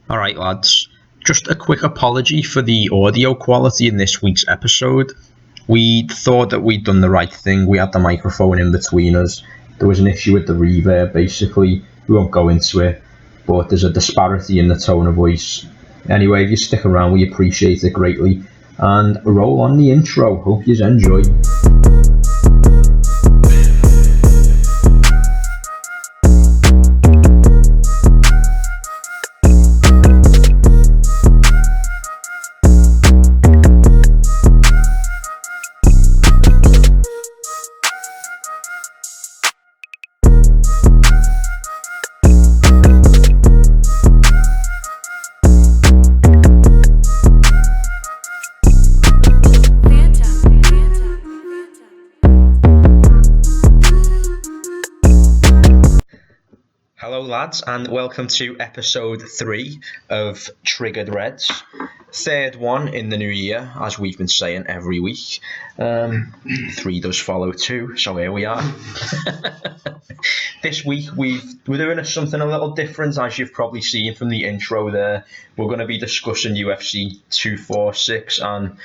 All right, lads. Just a quick apology for the audio quality in this week's episode. We thought that we'd done the right thing. We had the microphone in between us. There was an issue with the reverb, basically. We won't go into it, but there's a disparity in the tone of voice. Anyway, if you stick around, we appreciate it greatly. And roll on the intro. Hope you enjoy. Hello, lads, and welcome to episode 3 of Triggered Reds. Third one in the new year, as we've been saying every week. 3 does follow 2, so here we are. This week we're doing something a little different, as you've probably seen from the intro there. We're going to be discussing UFC 246, and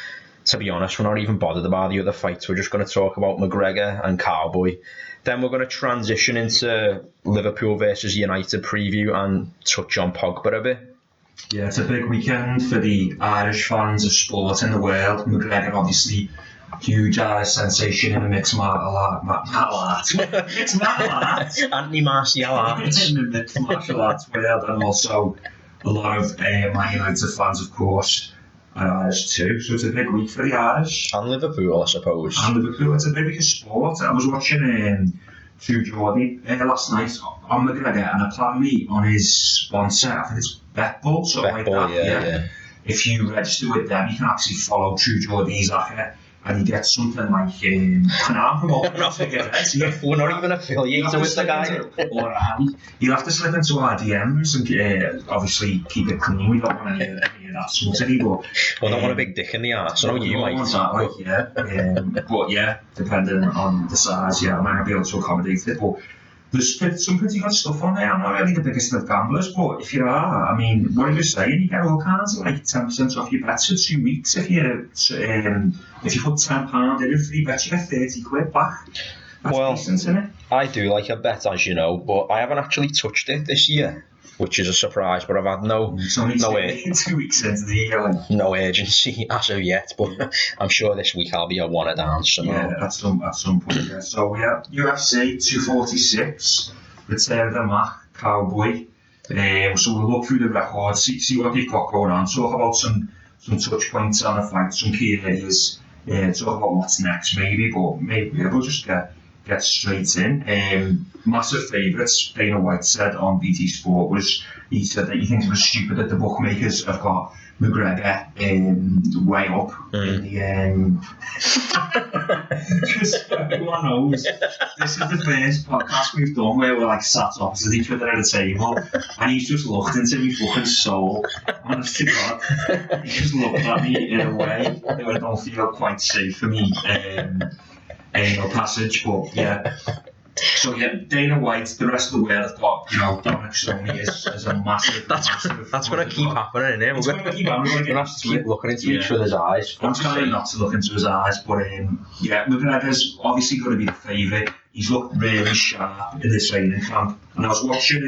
to be honest, we're not even bothered about the other fights. We're just going to talk about McGregor and Cowboy. Then we're going to transition into Liverpool versus United preview and touch on Pogba a bit. Yeah, it's a big weekend for the Irish fans of sport in the world. McGregor, obviously, huge Irish sensation in the mixed martial arts. Anthony Martial arts. In the mixed martial arts world, and also a lot of Man United fans, of course, are Irish too. So it's a big week for the Irish. And Liverpool, I suppose. And Liverpool, it's a big week of sport. I was watching True Geordie last night on McGregor, and apparently on his sponsor, I think it's Betball, something like that. Yeah. If you register with them, you can actually follow True Geordie's and you get something like We're not even affiliated with the guy. You'll have to slip into our DMs and obviously keep it clean. We don't want any of that smutty, but we don't want a big dick in the arse. I know you might. But yeah, depending on the size, I might not be able to accommodate it. But there's some pretty good stuff on there. I'm not really the biggest of gamblers, but if you are, I mean, what are you saying? You get all kinds of like 10% off your bets for 2 weeks. If you put £10 in a free bet, you get 30 quid back. That's decent, isn't it? I do like a bet, as you know, but I haven't actually touched it this year, which is a surprise. But I've had no 2 weeks into the year, no urgency as of yet. But I'm sure this week I'll be a one a dance. Yeah, at some point. Yeah. So yeah, UFC 246, return of the Mac, Cowboy. So we'll look through the records, see what they've got going on, talk about some touch points on the fight, some key areas. Talk about what's next, maybe we'll just get straight in. Massive favourites, Dana White said on BT Sport, he said that he thinks it was stupid that the bookmakers have got McGregor way up in the just everyone knows this is the first podcast we've done where we're like sat opposite each other at a table and he's just looked into me fucking soul, honest to God. He just looked at me in a way that I don't feel quite safe for me anal passage, but yeah. So yeah, Dana White, the rest of the world have got, Dominic Cerrone as a massive. That's going to keep happening, isn't it? It's going to keep happening. We're going to have to keep looking into each other's eyes. I'm trying not to look into his eyes, but McGregor's obviously going to be the favourite. He's looked really sharp in the training camp, and I was watching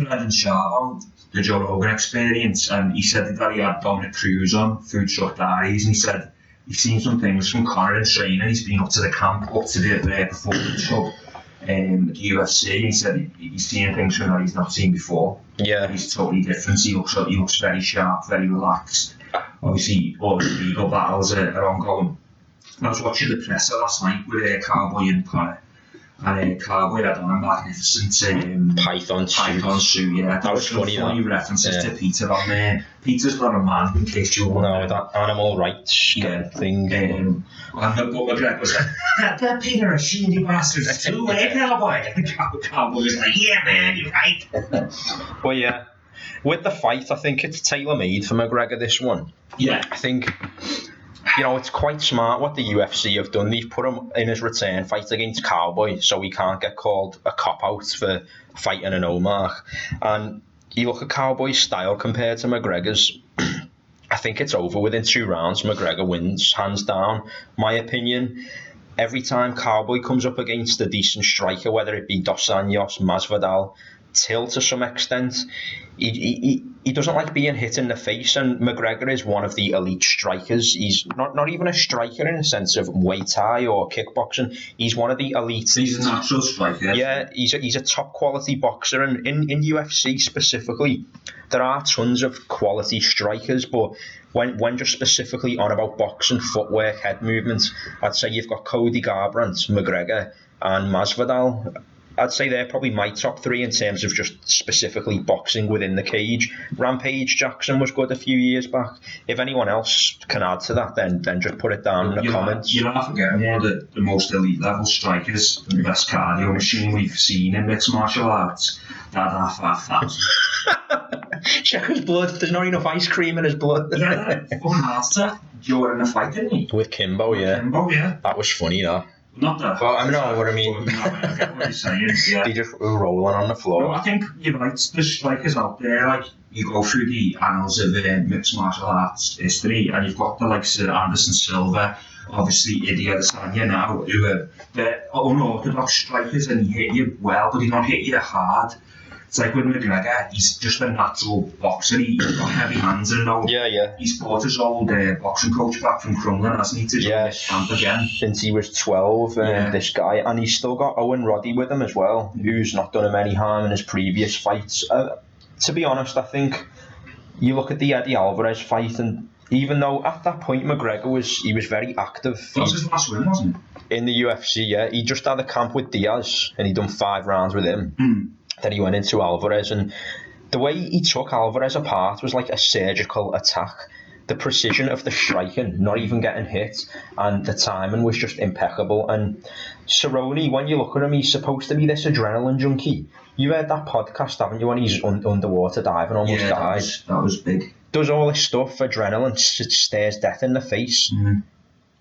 Brendan Sharp on the Joe Rogan Experience, and he said that he had Dominic Cruz on Food Truck Diaries, and he said he's seen some things from Conor in training. He's been up to the camp, up to the performance hub at the UFC. He said he's seen things from that he's not seen before. Yeah, he's totally different. He looks very sharp, very relaxed. Obviously, all the legal battles are ongoing. I was watching the presser last night with Cowboy and Conor. And Cowboy had on a magnificent Python suit. Yeah, that was funny references to Peter on there. Peter's not a man, in case you wonder. No, that animal rights thing. And McGregor was like, Peter, a shady bastard, too, Cowboy? And Cowboy was like, yeah, man, you're right. Well, yeah, with the fight, I think it's tailor-made for McGregor, this one. Yeah. I think it's quite smart what the UFC have done. They've put him in his return fight against Cowboy, so he can't get called a cop-out for fighting an Omar. And you look at Cowboy's style compared to McGregor's, I think it's over within 2 rounds. McGregor wins, hands down, my opinion. Every time Cowboy comes up against a decent striker, whether it be Dos Anjos, Masvidal, Till to some extent, he doesn't like being hit in the face, and McGregor is one of the elite strikers. He's not even a striker in the sense of Muay Thai or kickboxing. He's one of the elite. He's a natural striker. Yeah, he's a top quality boxer, and in UFC specifically, there are tons of quality strikers, but when just specifically on about boxing, footwork, head movements, I'd say you've got Cody Garbrandt, McGregor, and Masvidal. I'd say they're probably my top 3 in terms of just specifically boxing within the cage. Rampage Jackson was good a few years back. If anyone else can add to that, then just put it down in the comments. You're not forgetting one of the most elite level strikers, the best cardio machine we've seen in mixed martial arts. That half. Check his blood. There's not enough ice cream in his blood. Yeah, fun halter during the fight, didn't he? With Kimbo, yeah. Kimbo, yeah. That was funny, that. Not that. Well, I know what I mean. I get what you're saying. Yeah. They just were rolling on the floor. Well, I think you're right. There's strikers out there, like you go through the annals of mixed martial arts history, and you've got the likes of Anderson Silva, obviously Eddie Adesanya now, who are they're unorthodox strikers, and he hit you well, but he don't hit you hard. It's like with McGregor, he's just a natural boxer. He's got heavy hands and all. Yeah. He's brought his old boxing coach back from Crumlin, hasn't he, to join his camp again? Since he was 12, this guy. And he's still got Owen Roddy with him as well, who's not done him any harm in his previous fights. To be honest, I think you look at the Eddie Alvarez fight, and even though at that point McGregor was very active. That was his last win, wasn't it? In the UFC, yeah. He just had a camp with Diaz, and he'd done 5 rounds with him. Then he went into Alvarez, and the way he took Alvarez apart was like a surgical attack. The precision of the striking, not even getting hit, and the timing was just impeccable. And Cerrone, when you look at him, he's supposed to be this adrenaline junkie. You heard that podcast, haven't you, when he's underwater diving, almost dies? That was big. Does all this stuff, adrenaline, stares death in the face.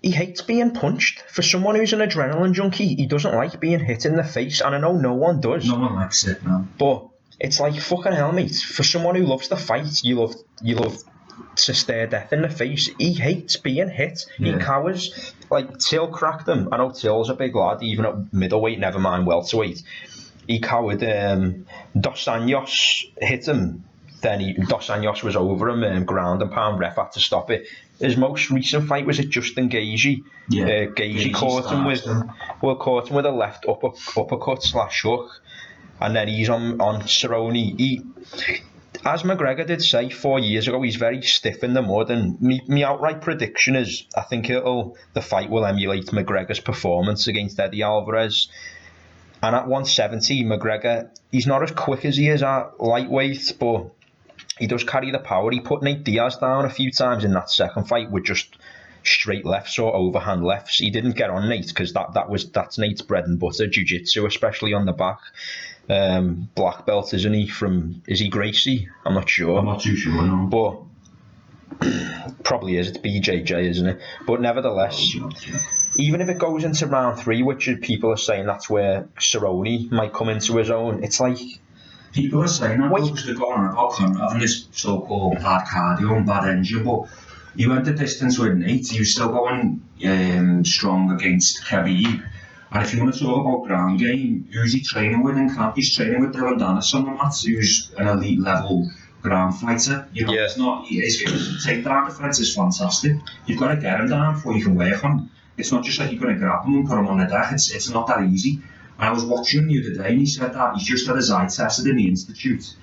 He hates being punched. For someone who's an adrenaline junkie, he doesn't like being hit in the face, and I know no one does. No one likes it, no. But it's like, fucking hell, mate. For someone who loves the fight, you love to stare death in the face. He hates being hit. Yeah. He cowers. Like, Till cracked him. I know Till's a big lad, even at middleweight, never mind welterweight. He cowered. Dos Anjos hit him. Then Dos Anjos was over him, ground and pound, ref had to stop it. His most recent fight was at Justin Gaethje. Yeah. Gaethje caught him with a left uppercut / hook, and then he's on Cerrone. As McGregor did say 4 years ago, he's very stiff in the mud, and my outright prediction is I think the fight will emulate McGregor's performance against Eddie Alvarez. And at 170, McGregor, he's not as quick as he is at lightweight, but he does carry the power. He put Nate Diaz down a few times in that second fight with just straight lefts or overhand lefts. He didn't get on Nate because that's Nate's bread and butter, jiu-jitsu, especially on the back. Black belt, isn't he? Is he Gracie? I'm not sure. I'm not too sure, no. But probably is. It's BJJ, isn't it? But nevertheless, even if it goes into round 3, which people are saying that's where Cerrone might come into his own, it's like... People are saying that because they're going on about Conor having this so-called bad cardio and bad engine, but he went the distance with Nate. He was still going strong against Khabib. And if you want to talk about ground game, who's he training with in camp? He's training with Dylan Dennis on the mat, who's an elite level ground fighter. You know, yeah. It's not. His takedown defense is fantastic. You've got to get him down before you can work on him. It's not just like you're going to grab him and put him on the deck. It's not that easy. And I was watching him the other day, and he said that he's just had his eye tested in the institute,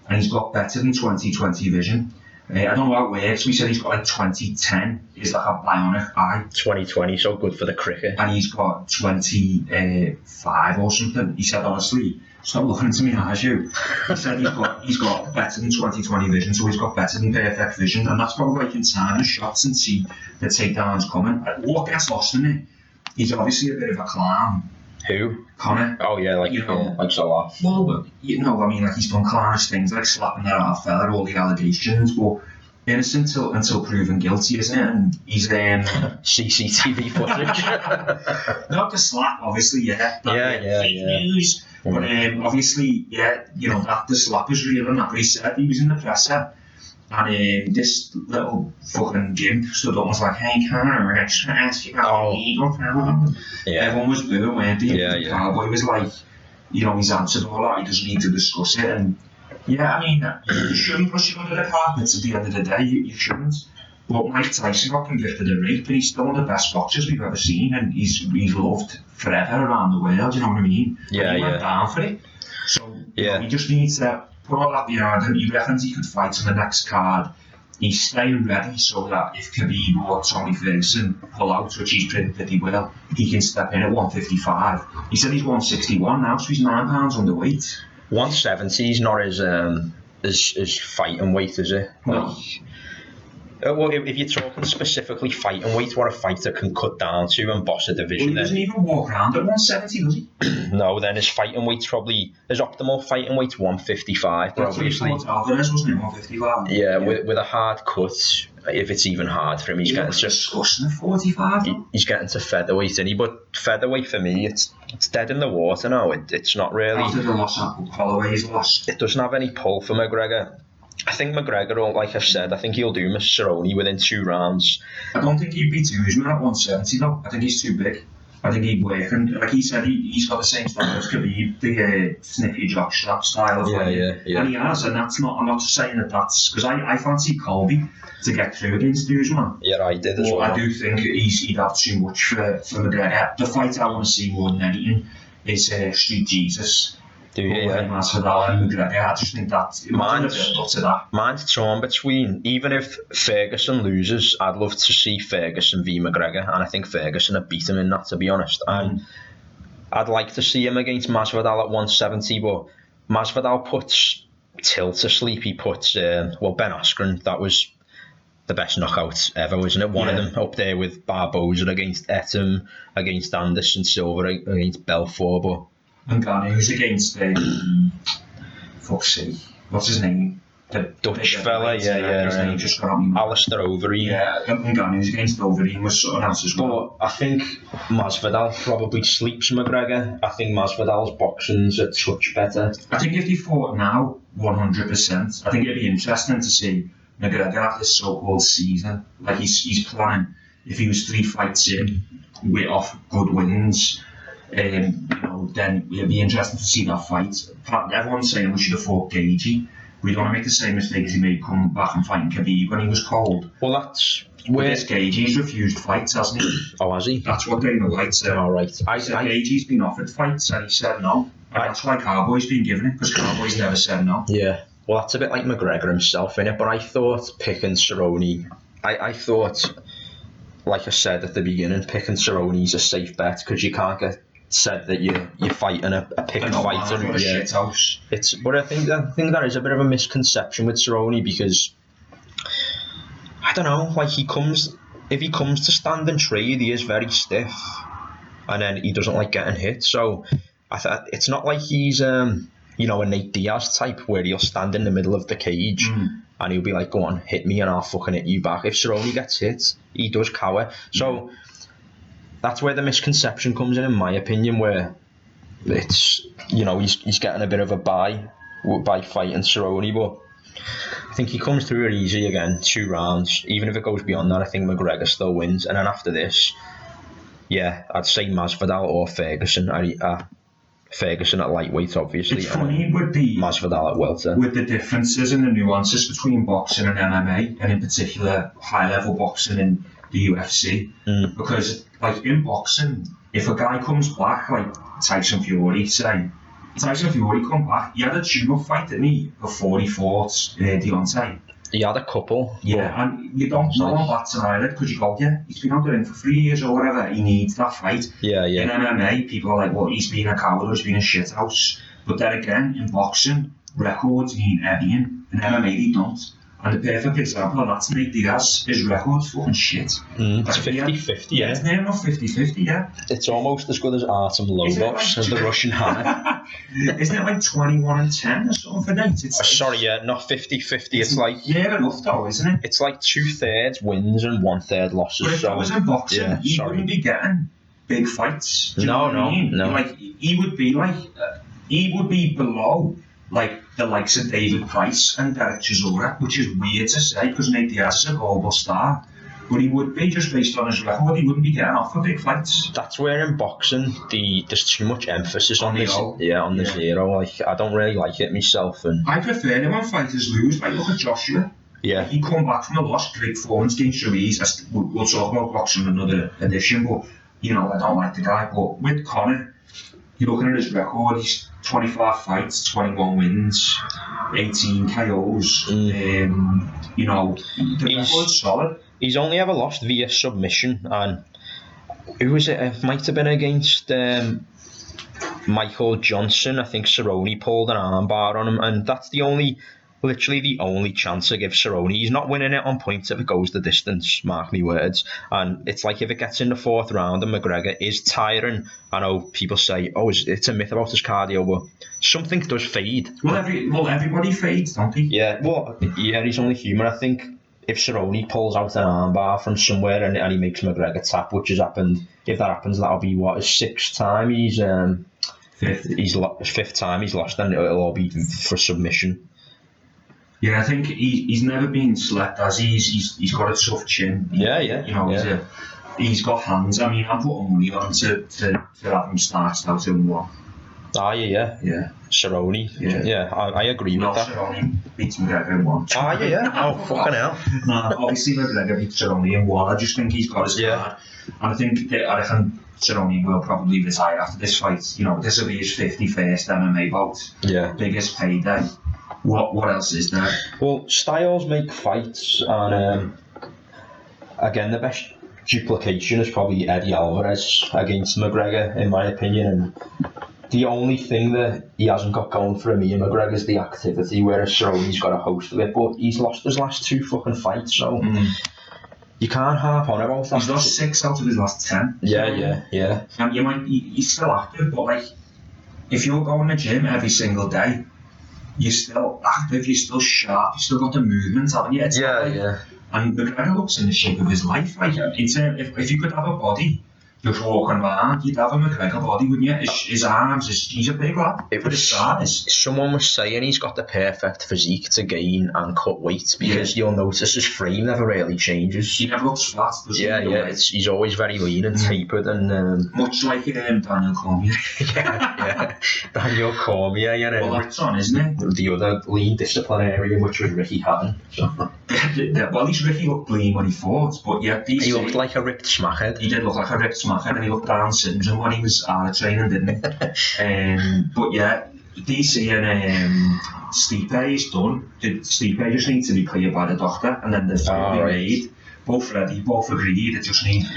and he's got better than 20/20 vision. I don't know how it works. We said he's got like 20/10. He's like a bionic eye. 20/20, so good for the cricket. And he's got 25 or something. He said, honestly, stop looking into me eyes, you. He said he's got better than 20/20 vision, so he's got better than perfect vision, and that's probably why he can time his shots and see the takedowns coming. What gets lost in it? He's obviously a bit of a clown. Who? Conor. Oh yeah, like, you know, like so off. Well, you know, I mean, like he's done clownish things like slapping that off fella, all the allegations, but innocent until proven guilty, isn't it? And he's CCTV footage. Not the slap, obviously, yeah. Yeah. News. But obviously, yeah, you know, that the slap was real and that, but he said he was in the presser and this little fucking gimp stood up and was like, hey, Conor, I just want to ask you about the Eagle. Everyone was booing, weren't they? The Cowboy was like, you know, he's answered all that, he doesn't need to discuss it. And yeah, I mean, you shouldn't push it under the carpet at the end of the day, you shouldn't. But Mike Tyson got convicted of rape, but he's still one of the best boxers we've ever seen, and he's loved forever around the world, you know what I mean? Yeah, he went down for it. So, you know, he just needs to put all that behind him. He reckons he could fight on the next card. He's staying ready so that if Khabib or Tony Ferguson pull out, which he's predicted that he will, he can step in at 155. He said he's 161 now, so he's 9 pounds underweight. 170 is not as fighting weight, is it? No. Well, if you're talking specifically fighting weight, what a fighter can cut down to and boss a division, well, he doesn't even walk around at 170, does he? No, then his fighting weight's probably, his optimal fighting weight's 155, but obviously. Alvarez, wasn't it, 155? Yeah, with a hard cut, if it's even hard for him, he's getting to disgusting at 45. He's getting to featherweight, isn't he? But featherweight for me, it's dead in the water now. It's not really. After the loss of Holloway's loss, it doesn't have any pull for McGregor. I think McGregor, like I've said, I think he'll do Mr. Cerrone within 2 rounds. I don't think he'd beat Usman at 170 though. I think he's too big. I think he'd work, and like he said, he's got the same style as Khabib, the snippy jockstrap style of fighting. Yeah. And he has, and that's not. I'm not saying that's because I fancy Colby to get through against Usman. Yeah, I did as well. I do think he'd have too much for McGregor. The fight I want to see more than anything is Street Jesus. Masvidal and McGregor. I just think mine's torn between, even if Ferguson loses, I'd love to see Ferguson v McGregor, and I think Ferguson would beat him in that, to be honest. And I'd like to see him against Masvidal at 170, but Masvidal puts Till to sleep. He puts Ben Askren. That was the best knockout ever, wasn't it? One of them up there with Barboza against Etam, against Anderson Silva, against Belfort, but. And Ngannou's against fuck's sake, what's his name? The Dutch fella, his name just got on me. Alistair Overeem. Yeah, Ngannou's against Overeem was something else as well. But I think Masvidal probably sleeps McGregor. I think Masvidal's boxing's a touch better. I think if they fought now, 100%, I think it'd be interesting to see McGregor have this so-called season. Like he's planning, if he was 3 fights in, with off good wins, you know, then it'd be interesting to see that fight. Everyone's saying we should have fought Gagey. We don't want to make the same mistake as he made coming back and fighting Khabib when he was cold. Well, that's where Gagey's refused fights, hasn't he? Oh, has he? That's what Dana White said. All right. I said Gagey's been offered fights and he said no. And that's why Cowboy's been given it, because Cowboy's never said no. Yeah. Well, that's a bit like McGregor himself, innit? But I thought picking Cerrone, I thought, like I said at the beginning, picking Cerrone's a safe bet, because you can't get said that you're fighting a picked fighter. But I think that is a bit of a misconception with Cerrone, because I don't know, like if he comes to stand and trade, he is very stiff, and then he doesn't like getting hit. So I thought it's not like he's a Nate Diaz type where he'll stand in the middle of the cage and he'll be like, go on, hit me and I'll fucking hit you back. If Cerrone gets hit, he does cower. So that's where the misconception comes in my opinion, where it's, he's getting a bit of a buy by fighting Cerrone, but I think he comes through it easy again, 2 rounds. Even if it goes beyond that, I think McGregor still wins. And then after this, I'd say Masvidal or Ferguson. Ferguson at lightweight, obviously. It's funny with the Masvidal at welter. With the differences and the nuances between boxing and MMA, and in particular high-level boxing and the UFC, because like in boxing, if a guy comes back, like Tyson Fury come back, he had a tune-up fight, didn't he, before he fought Deontay? He had a couple. Yeah, and you don't know on bats an eyelid, because you go, he's been out there for 3 years or whatever, he needs that fight. Yeah. In MMA, people are like, well, he's been a coward or he's been a shithouse. But then again, in boxing, records mean everything. In MMA, they don't. And the perfect example of that's Nate Diaz. His record's fucking shit. It's 50-50, yeah. It's near enough 50-50, yeah. It's almost as good as Artem Lobov as the Russian hammer. Isn't it like 21-10 or something for Nate? Not 50-50. It's like... Yeah, enough though, isn't it? It's like 2/3 wins and 1/3 losses. But if that was in boxing, he wouldn't be getting big fights. No. Like, he would be like... he would be below like the likes of David Price and Derek Chisora, which is weird to say because Nate Diaz is a global star. But he would be, just based on his record, he wouldn't be getting off for big fights. That's where in boxing there's too much emphasis on this. O. The zero. Like, I don't really like it myself. And I prefer it when fighters lose. Like, look at Joshua. yeah, He come back from a loss, great performance against Ruiz. We'll talk about boxing in another edition, but you know, I don't like the guy. But with Conor, you're looking at his record, he's 25 fights, 21 wins, 18 KOs. You know, the record's solid. He's only ever lost via submission, and who was it? It might have been against Michael Johnson. I think Cerrone pulled an armbar on him, and that's literally the only chance I give Cerrone. He's not winning it on points if it goes the distance, mark me words. And it's like if it gets in the fourth round and McGregor is tiring, I know people say, oh, it's a myth about his cardio, but something does fade. Well, everybody fades, don't they? Yeah, he's only human. I think if Cerrone pulls out an armbar from somewhere and he makes McGregor tap, which has happened, if that happens, that'll be his sixth time fifth time he's lost, and it'll all be for submission. Yeah, I think he's never been slept, has he? He's got a tough chin. Yeah. You know, he's got hands. I mean, I'm putting money on to have him started out in one. Ah, yeah. Cerrone. Yeah, I agree with that. Cerrone beats McGregor in one. Ah, yeah. Oh, fucking hell. No, obviously McGregor beats Cerrone in one. I just think he's got his card. And I reckon Cerrone will probably retire after this fight. You know, this will be his 51st MMA bout. Yeah. Biggest payday. What else is there? Well, styles make fights, and again, the best duplication is probably Eddie Alvarez against McGregor, in my opinion. And the only thing that he hasn't got going for me and McGregor is the activity, whereas Cerrone's got a host of it, but he's lost his last 2 fucking fights, so you can't harp on about that. He's lost 6 out of his last 10. Yeah. And he's still active, but like, if you're going to the gym every single day, you're still active, you're still sharp, you've still got the movement, haven't you? And McGregor looks in the shape of his life. Like, if you could have a body just walking around, you'd have a McGregor body, wouldn't you? His arms, he's a big lad. For his size. Someone was saying he's got the perfect physique to gain and cut weight, because you'll notice his frame never really changes. He never looks flat, does he? He's always very lean and tapered, and much like Daniel Cormier. Daniel Cormier, well, that's on, isn't it? The other lean disciplinarian, which was Ricky Hatton. Well, at least Ricky looked lean when he fought, but he looked like a ripped smackhead. He did look like a ripped smackhead, and he looked Down syndrome when he was out of training, didn't he? But yeah, DC and Stipe done. Stipe just needs to be cleared by the doctor, and then the fight will be made. Both ready, both agreed. It just needs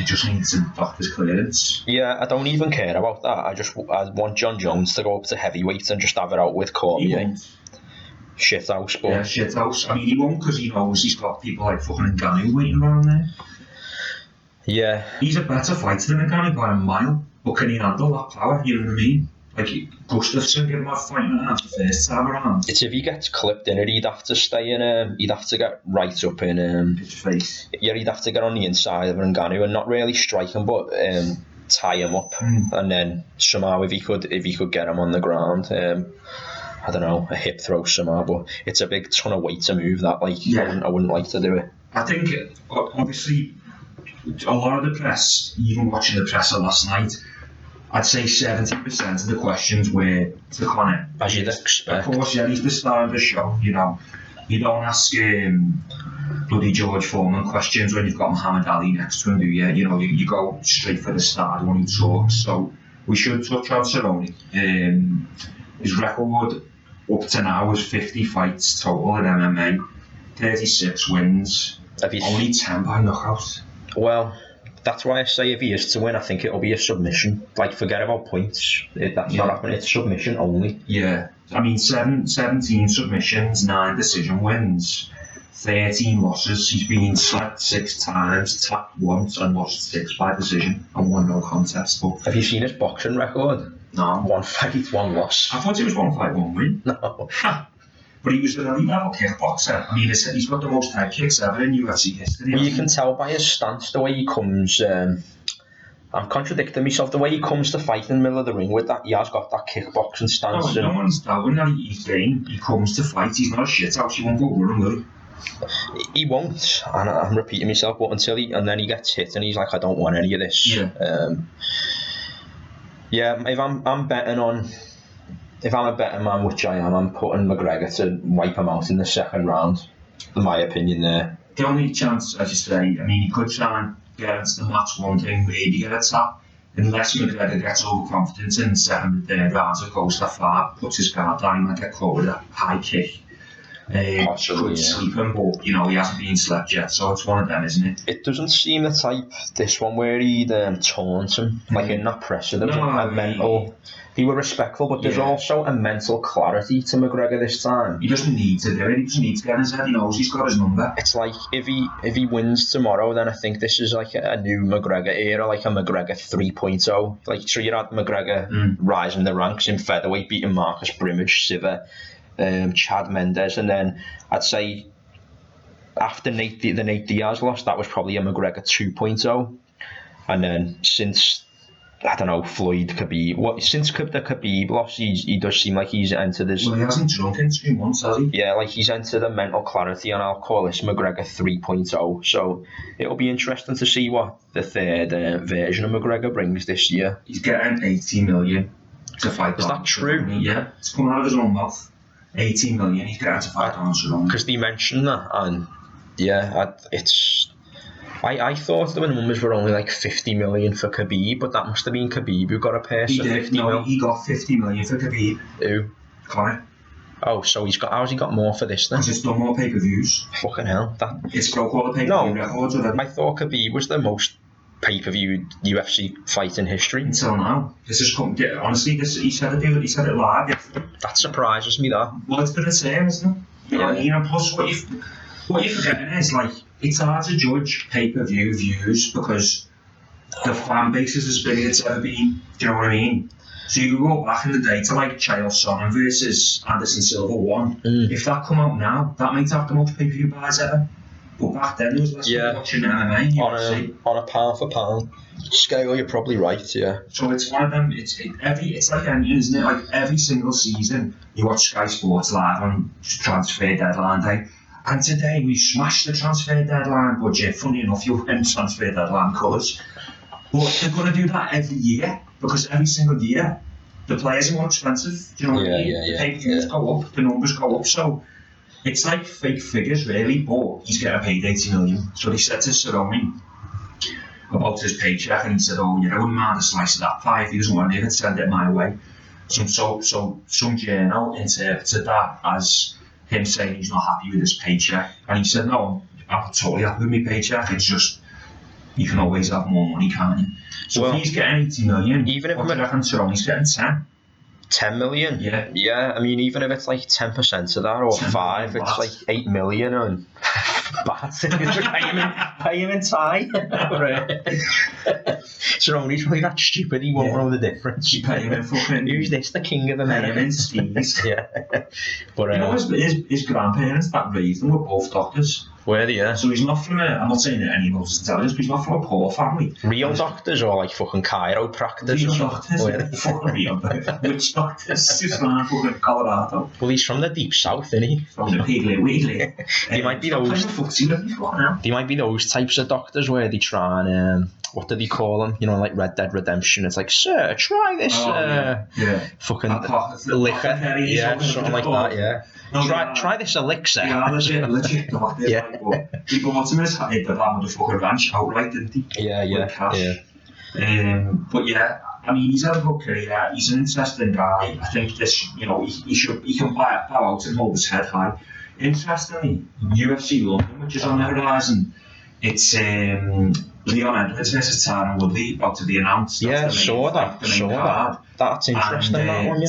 the doctor's clearance. Yeah, I don't even care about that. I want John Jones to go up to heavyweight and just have it out with Cormier. Shithouse, but yeah, shithouse. I mean, he won't, because he knows he's got people like fucking Ngannou waiting around there. Yeah, he's a better fighter than Ngannou by a mile, but can he handle that power? You know what I mean? Like, Gustafsson gave him a fight and a half the first time around. It's if he gets clipped in it, he'd have to stay in. He'd have to get right up in his face. Yeah, he'd have to get on the inside of Ngannou and not really strike him, but tie him up, and then somehow if he could get him on the ground. I don't know, a hip throw somehow, but it's a big ton of weight to move that. Like, I wouldn't like to do it. I think, obviously, a lot of the press, even watching the presser last night, I'd say 70% of the questions were to Conor. As you'd expect. Of course, he's the star of the show, you know. You don't ask bloody George Foreman questions when you've got Muhammad Ali next to him, do you? You know, you go straight for the star, the one who talks. So, we should touch on Cerrone. His record up to now was 50 fights total in MMA, 36 wins, only 10 by knockout. Well, that's why I say if he is to win, I think it'll be a submission. Like, forget about points. That's not happening. It's submission only. Yeah. I mean, 17 submissions, 9 decision wins, 13 losses. He's been slapped 6 times, tapped once, and lost 6 by decision, and 1 no contest. But have you seen his boxing record? No. 1 fight, 1 loss. I thought it was 1 fight, 1 win. No. But he was an elite level kickboxer. I mean, he's got the most head kicks ever in UFC history. Well, you can tell by his stance, the way he comes I'm contradicting myself. The way he comes to fight in the middle of the ring with that, he has got that kickboxing stance. No one's doubting that he's game. He comes to fight. He's not a shit house. He won't go running, will he? He won't, and I'm repeating myself, but and then he gets hit and he's like, I don't want any of this. If I'm betting on, if I'm a betting man, which I am, I'm putting McGregor to wipe him out in the second round. In my opinion, there. The only chance, as you say, I mean, he could try and get into the match one thing, maybe get a tap. Unless McGregor gets overconfident in the second and third rounds, it goes that far, puts his guard down, he might get caught with a high kick. Could sleep him, but he hasn't been slept yet, so it's one of them, isn't it? It doesn't seem the type, this one, where he'd taunt him, like in that pressure. There was a mental. He was respectful, but there's also a mental clarity to McGregor this time. He doesn't need to do it. He doesn't need to get in his head. He knows he's got his number. It's like if he wins tomorrow, then I think this is like a new McGregor era, like a McGregor 3.0. Like, so you had McGregor rising the ranks in featherweight, beating Marcus Brimage, Siver, Chad Mendes, and then I'd say after the Nate Diaz loss, that was probably a McGregor 2.0, and then since, I don't know, Floyd, Khabib, since the Khabib loss, he does seem like he's entered his... Well, he hasn't drunk in 2 months, has he? Yeah, like he's entered a mental clarity, and I'll call this McGregor 3.0, so it'll be interesting to see what the third version of McGregor brings this year. He's getting 80 million to fight. Is that true? Yeah, it's coming out of his own mouth. 80 million he's getting to fight on Cerrone. Because they mentioned that, and yeah, I thought the numbers were only like 50 million for Khabib, but that must have been Khabib who got a purse of 50 million. He got 50 million for Khabib. Who? Conor. Oh, so how's he got more for this then? Because it's done more pay-per-views. Fucking hell. It's broke all the pay-per-view records already. I thought Khabib was the most pay-per-view UFC fight in history. Until now. This is honestly, he said it live yesterday. That surprises me, that. Well, it's been the same, isn't it? You know what I mean? And plus, what you're forgetting is, like, it's hard to judge pay-per-view views because the fan base is as big as it's ever been. Do you know what I mean? So you can go back in the day to like Chael Sonnen versus Anderson Silva 1. If that come out now, that might have the most pay-per-view buys ever. But back then there was less people watching MMA. On a pound for pound scale, you're probably right, yeah. So it's one of them, it's like anything, isn't it? Like every single season you watch Sky Sports live on transfer deadline day. And today we smashed the transfer deadline budget. Funny enough, you'll win transfer deadline colours. But they're going to do that every year because every single year the players are more expensive. Do you know what I mean? The pay-per-views go up, the numbers go up. So it's like fake figures, really. But he's getting paid 80 million. So they said to Cerrone about his paycheck, and he said, "Oh, I wouldn't mind a slice of that pie if he doesn't want it. Send it my way." So some journal interpreted that as him saying he's not happy with his paycheck, and he said, "No, I'm totally happy with my paycheck. It's just you can always have more money, can't you?" So if he's getting 80 million, even if Cerrone's getting 10 million. Yeah. I mean, even if it's like 10% of that or 5, it's like 8 million and bats. Pay him in Thai. Cerrone's really that stupid. He won't know the difference. You pay him in fucking. Who's this? The king of Americans? Yeah. But his grandparents that raised him were both doctors. Were they? Yeah. So he's not from I'm not saying that any of us intelligence, but he's not from a poor family. Real doctors or like fucking chiropractors? Real doctors. Fucking real doctors. Which doctors? Just man from Colorado. Well, he's from the deep south, isn't he? From the Piggly Wiggly. They might be those types of doctors where they try and what do they call them? You know, like Red Dead Redemption. It's like, sir, try this. Fucking liquor. Yeah, something like that. Yeah. No, try this elixir. Yeah, legit doctors. Yeah. Like, he bought him his head at that motherfucking ranch outright, didn't he? Yeah. With cash. But yeah, I mean, he's had a good career. He's an interesting guy. I think this, he can bow out and hold his head high. Interestingly, UFC London, which is on the horizon, it's Leon Edwards versus Tyron Woodley about to be announced. Yeah, saw that. That's interesting, that one,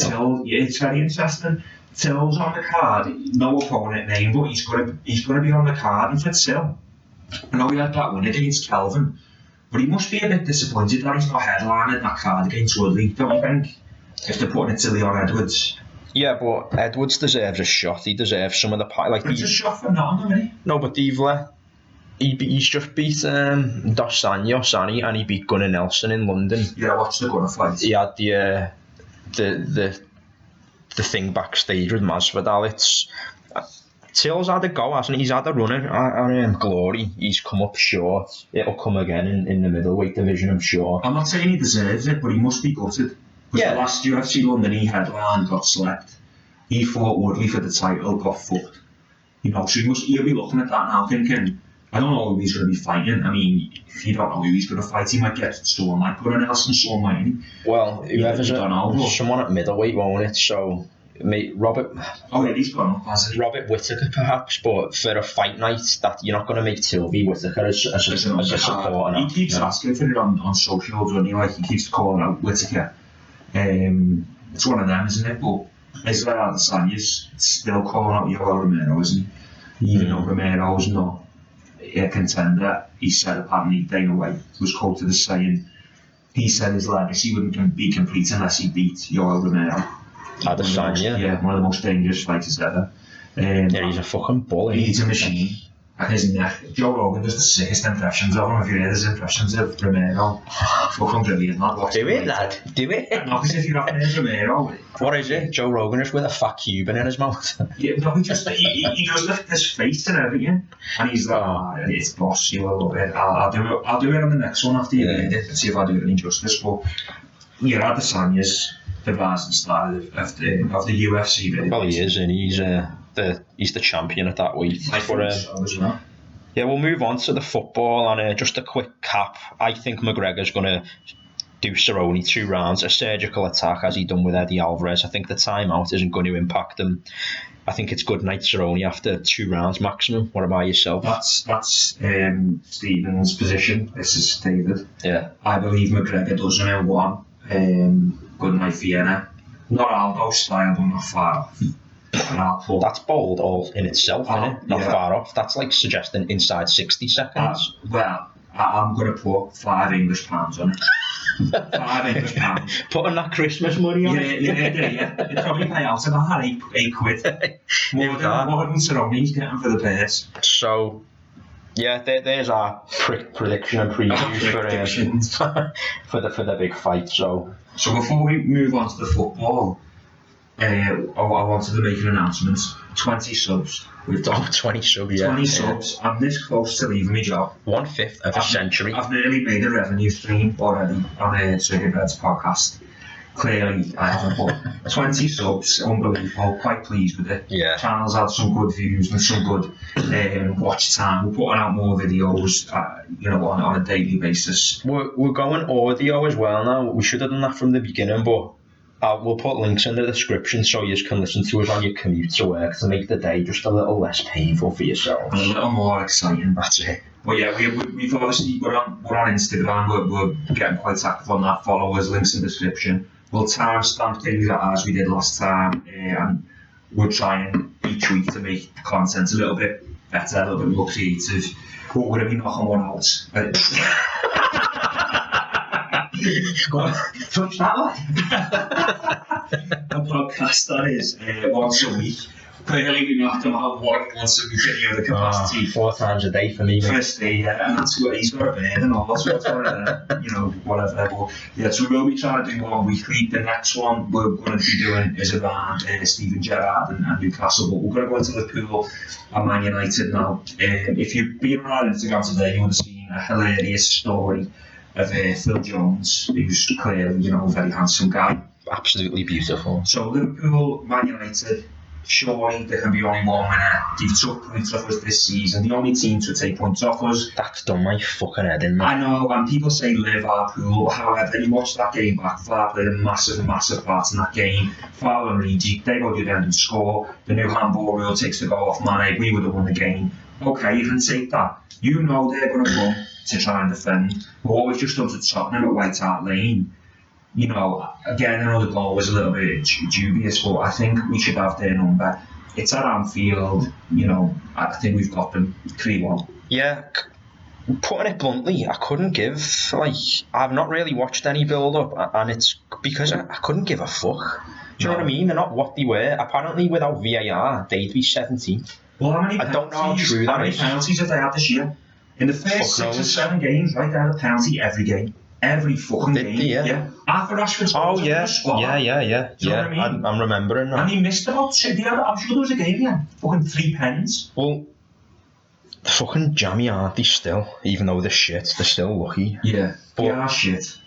it's very interesting. Till's on the card, no opponent name, but he's going to be on the card. And for Till, I know he had that win against Kelvin, but he must be a bit disappointed that he's not headlining that card against Woodley, don't you think? If they're putting it to Leon Edwards. Yeah, but Edwards deserves a shot. He deserves some of the pie. Like it's a shot for nothing, doesn't he? No, but they've let He's just beat Dos Anjos, and he beat Gunnar Nelson in London. Yeah, I watched the Gunnar fight. He had the thing backstage with Masvidal. It's Till's had a go, hasn't he? He's had a run at Glory. He's come up short. It'll come again in the middleweight division, I'm sure. I'm not saying he deserves it, but he must be gutted. Because the last UFC London he headlined got slept. He fought Woodley for the title, got fucked. So he'll be looking at that now thinking, I don't know who he's going to be fighting. I mean, if you don't know who he's going to fight, he might get someone like Gunnar Nelson, someone like him. Well, whoever's someone at middleweight, won't it? So, Robert... Oh yeah, he's gone up, hasn't he? Robert Whittaker, perhaps, but for a fight night, that you're not going to make Tilby Whittaker as a supporter. He keeps asking for it on socials, doesn't he? Like, he keeps calling out Whittaker. It's one of them, isn't it? But Israel Adesanya's still calling out Yoel Romero, isn't he? Even though Romero's not a contender, he said apparently Dana White was quoted as saying he said his legacy wouldn't be complete unless he beat Yoel Romero. Adesanya? Yeah, one of the most dangerous fighters ever. Yeah, he's a fucking bully. He's a machine. And his neck, Joe Rogan does the sickest impressions of him. If you hear his impressions of Romero, fucking brilliant, lad. Do it, lad. Do it. Not because if you haven't heard Romero. What is it? Joe Rogan just with a fat Cuban in his mouth. Yeah, no, he does this face and everything, and he's like, it's boss, you'll love it. I'll do it on the next one after you read it and see if I do it any justice. But yeah, Adesanya's the rising star of the UFC. Really. Well, he is, and he's the champion at that weight. Yeah, we'll move on to the football, and just a quick cap. I think McGregor's going to do Cerrone 2 rounds, a surgical attack as he done with Eddie Alvarez. I think the timeout isn't going to impact him. I think it's good night Cerrone after 2 rounds maximum. What about yourself? That's Stephen's position. This is David. Yeah. I believe McGregor does him in 1. Good night Vienna. Not Aldo style, but not far off. That's bold all in itself, isn't it? Not far off. That's like suggesting inside 60 seconds. I'm going to put £5 on it. £5. Putting that Christmas money on it? Yeah. It'd probably pay out about £8. More than Cerrone's getting for the purse. So, yeah, there's our prediction and previews for the big fight. So before we move on to the football, I wanted to make an announcement. 20 subs. We've done 20 subs, yeah. 20 subs. I'm this close to leaving my job. 1/5 of a century. I've nearly made a revenue stream already on a Swinging Reds podcast. Clearly, I haven't, but 20 subs, unbelievable. Quite pleased with it. Yeah. Channel's had some good views and some good watch time. We're putting out more videos, on a daily basis. We're going audio as well now. We should have done that from the beginning, but we'll put links in the description so you can listen to us on your commute to work to make the day just a little less painful for yourselves. And a little more exciting. That's it. But yeah, we've obviously we're on Instagram. We're getting quite active on that. Follow us, links in the description. We'll timestamp things as we did last time, and we're trying each week to make the content a little bit better, a little bit more creative. But we're going to be knocking one out. Go on, touch that one. The podcast that is once a week. Clearly we knocked them out once a week in the capacity. 4 times a day for me. Firstly, and that's what he's got a bed and all sorts of, whatever. But yeah, so we will be trying to do one weekly. The next one we're going to be doing is around Steven Gerrard and Newcastle. But we're going to go into Liverpool and Man United now. If you've been on our Instagram today, you would have seen a hilarious story of Phil Jones, who's clearly, a very handsome guy. Absolutely beautiful. So Liverpool, Man United, surely there can be only one winner. They've took points off us this season. The only team to take points off us. That's done my fucking head in, man. I know, and people say Liverpool. However, you watch that game back, VAR played a massive part in that game. Foul and Regi, they go to the end and score. The new handball rule takes the goal off Mane. We would have won the game. Okay, you can take that. You know they're going to come to try and defend. But what we've just done to Tottenham at White Hart Lane, again, another goal was a little bit dubious, but I think we should have their number. It's at Anfield, I think we've got them 3-1. Yeah, putting it bluntly, I couldn't give, I've not really watched any build-up, and it's because I couldn't give a fuck. Do you know what I mean? They're not what they were. Apparently, without VAR, they'd be 17th. Well, how many I don't know how true how that many is. penalties have they had this year? In the first 6 or 7 games, right, they had a penalty every game. Every fucking game. Yeah. After Rashford's Oh, goals, yeah. squad. Yeah. Do you know what I mean? I'm remembering that. And he missed about 2. I'm sure there was a game, yeah. Fucking 3 pens. Well, fucking jammy aren't they still? Even though they're shit, they're still lucky. Yeah. But, they are shit.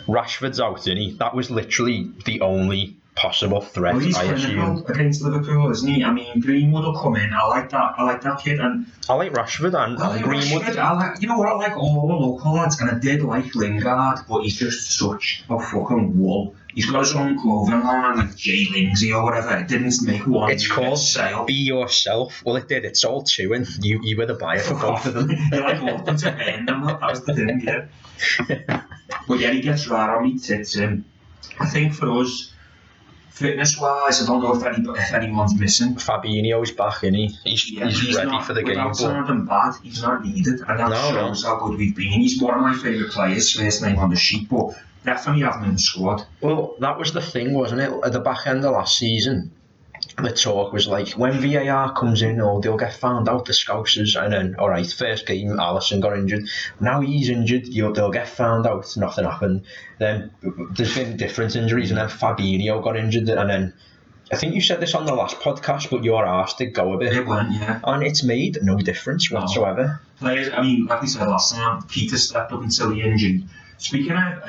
Rashford's out, isn't he? That was literally the only possible threat, well, he's I clinical assume. against Liverpool, isn't he? I mean, Greenwood will come in. I like that kid. And I like Rashford and Greenwood. Rashford, you know what? I like all the local lads, and I did like Lingard, but he's just such a fucking wool. He's got his own clothing line, like Jay Lindsay or whatever. It didn't make one. It's called sale. Be Yourself. Well, it did. It's all two, and you were the buyer for both of them. You like want them to earn them. That was the thing, yeah. But yeah, he gets right on me tits. I think for us, fitness-wise, I don't know if anyone's missing. Fabinho's back, isn't he? He's ready not, for the game. Without sounding bad, he's not needed, and that shows how good we've been. He's one of my favourite players, first name on the sheet, but definitely have him in the squad. Well, that was the thing, wasn't it? At the back end of last season, the talk was like, when VAR comes in, they'll get found out, the Scousers, and then, alright, first game, Alisson got injured. Now he's injured, they'll get found out, nothing happened. Then there's been different injuries, and then Fabinho got injured, and then I think you said this on the last podcast, but your arse did go a bit. It went, yeah. And it's made no difference whatsoever. Players, I mean, like we said last time, Peter stepped up until the injury. Speaking of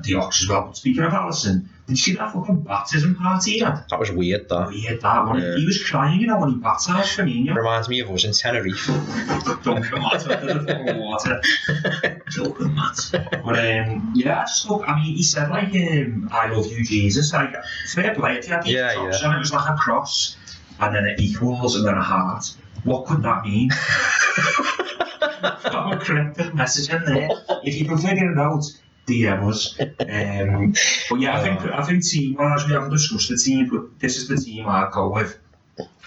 the Ox as well, but speaking of Alisson, did you see that fucking baptism party he had? That was weird, that. Weird, that one. Yeah. He was crying, when he baptised Firmino. Reminds me of us in Tenerife. Don't come out of the fucking water. Joking, Matt. But yeah, he said like, I love you, Jesus. Like, fair play, he had these tops on, it was like a cross, and then it equals, and then a heart. What could that mean? Got a cryptic message in there. If you can figure it out, DM us. But yeah, I think team-wise, we haven't discussed the team, but this is the team I'd go with.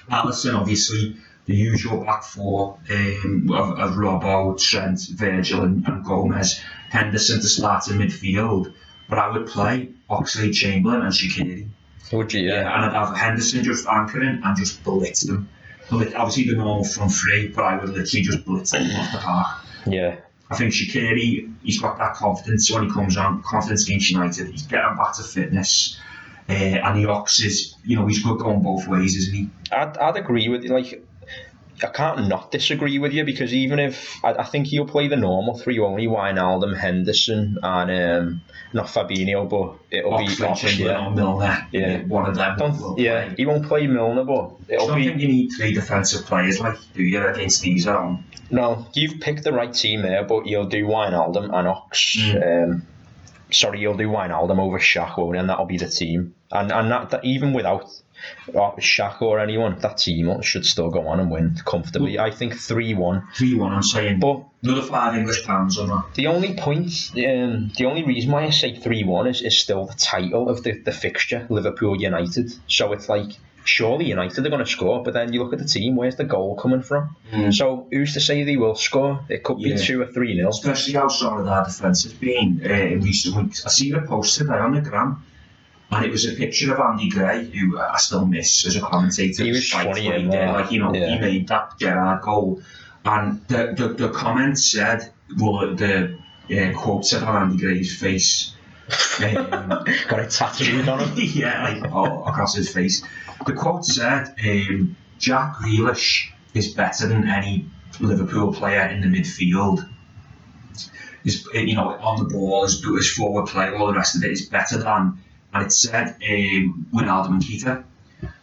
Alisson, obviously, the usual back four of Robbo, Trent, Virgil, and Gomez. Henderson to start in midfield, but I would play Oxlade, Chamberlain, and Shaqiri. Would you? Yeah. And I'd have Henderson just anchoring and just blitz them. Obviously the normal front three, but I would literally just blitz them off the park. Yeah. I think Shaqiri, he's got that confidence when he comes on, confidence against United. He's getting back to fitness. And the Ox is, he's good going both ways, isn't he? I'd agree with you. Like, I can't not disagree with you, because even if I think he'll play the normal three, only Wijnaldum, Henderson, and not Fabinho, but it'll be Oxlade, Milner. Yeah, one of them. Play. He won't play Milner, but it'll be. I don't think you need 3 defensive players like do you against these at home. No, you've picked the right team there, but you'll do Wijnaldum and Ox. You'll do Wijnaldum over Shaq, and that'll be the team. And that even without Shaq or anyone, that team should still go on and win comfortably. I think 3-1. 3-1, I'm saying. But another £5 on that. The only point, the only reason why I say 3-1 is still the title of the fixture, Liverpool United. So it's like, surely United are going to score, but then you look at the team, where's the goal coming from? So who's to say they will score? It could be 2 or 3-0. Especially how solid our defence has been in recent weeks. I see the post today on the gram, and it was a picture of Andy Gray, who I still miss as a commentator. He was funny, he made that Gerrard goal. And the comment said, the quote said on Andy Gray's face. Got a tattooed on him? Yeah, across his face. The quote said, Jack Grealish is better than any Liverpool player in the midfield. On the ball, his forward play, all the rest of it is better than. And it said Wijnaldum and Keita.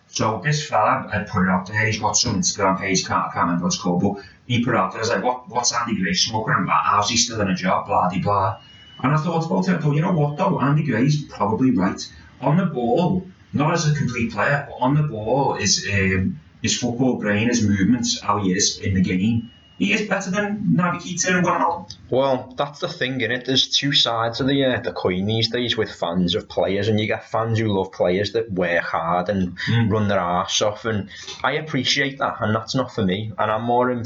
So this fella had put it out there. He's got some Instagram page, I can't remember what it's called, but he put it out there. I was like, what's Andy Gray smoking? How's he still in a job? Blah, blah, blah. And I thought about it. I thought, you know what though? Andy Gray's probably right. On the ball, not as a complete player, but on the ball, his football brain, his movements, how he is in the game. He is better than Naby Keita and Wijnaldum. Well, that's the thing, innit? There's two sides of the coin these days with fans of players, and you get fans who love players that work hard and run their arse off, and I appreciate that, and that's not for me. And I'm more in,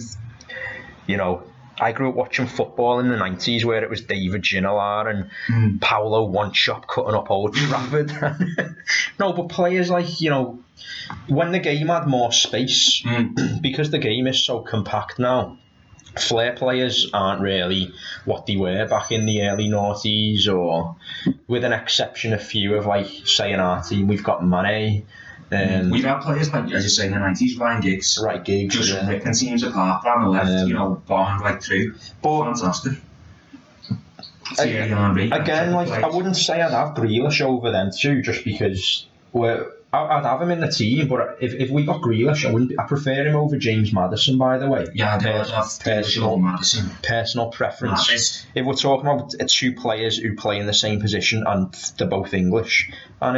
I grew up watching football in the 90s where it was David Ginola and Paolo One-Shot cutting up Old Trafford. No, but players like, when the game had more space, because the game is so compact now, flair players aren't really what they were back in the early noughties, or with an exception, a few of, like, say in our team, we've got Mane. We've had players like, as you say, in the 90s, Ryan Giggs. Right, Giggs. Just ripping teams apart down the left, bombing right through. But fantastic. Again, like, I wouldn't say I'd have Grealish over them two, just because I'd have him in the team, but if we got Grealish, I prefer him over James Maddison, by the way. Yeah, I'd have Maddison. Personal preference. If we're talking about two players who play in the same position and they're both English, and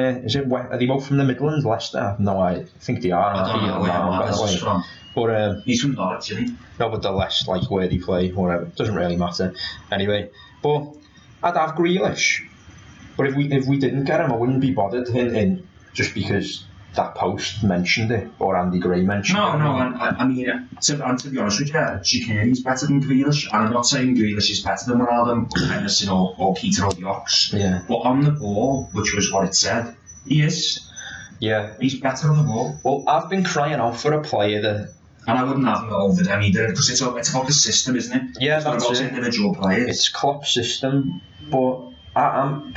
are they both from the Midlands, Leicester? No, I think they are. I don't know where Maddison's from. But he's from Norwich, isn't he? No, but the less, like, where they play, whatever, doesn't really matter. Anyway, but I'd have Grealish. But if we didn't get him, I wouldn't be bothered in just because that post mentioned it, or Andy Gray mentioned it. No, I mean, to be honest with you, Shaqiri's better than Grealish, and I'm not saying Grealish is better than Ronaldo, Henderson, or Keita or Diox. Yeah. But on the ball, which was what it said, he is. Yeah. He's better on the ball. Well, I've been crying out for a player that... And I wouldn't have him over them either, because it's about the system, isn't it? Yeah, it's that's about individual players. It's Klopp's system, but I've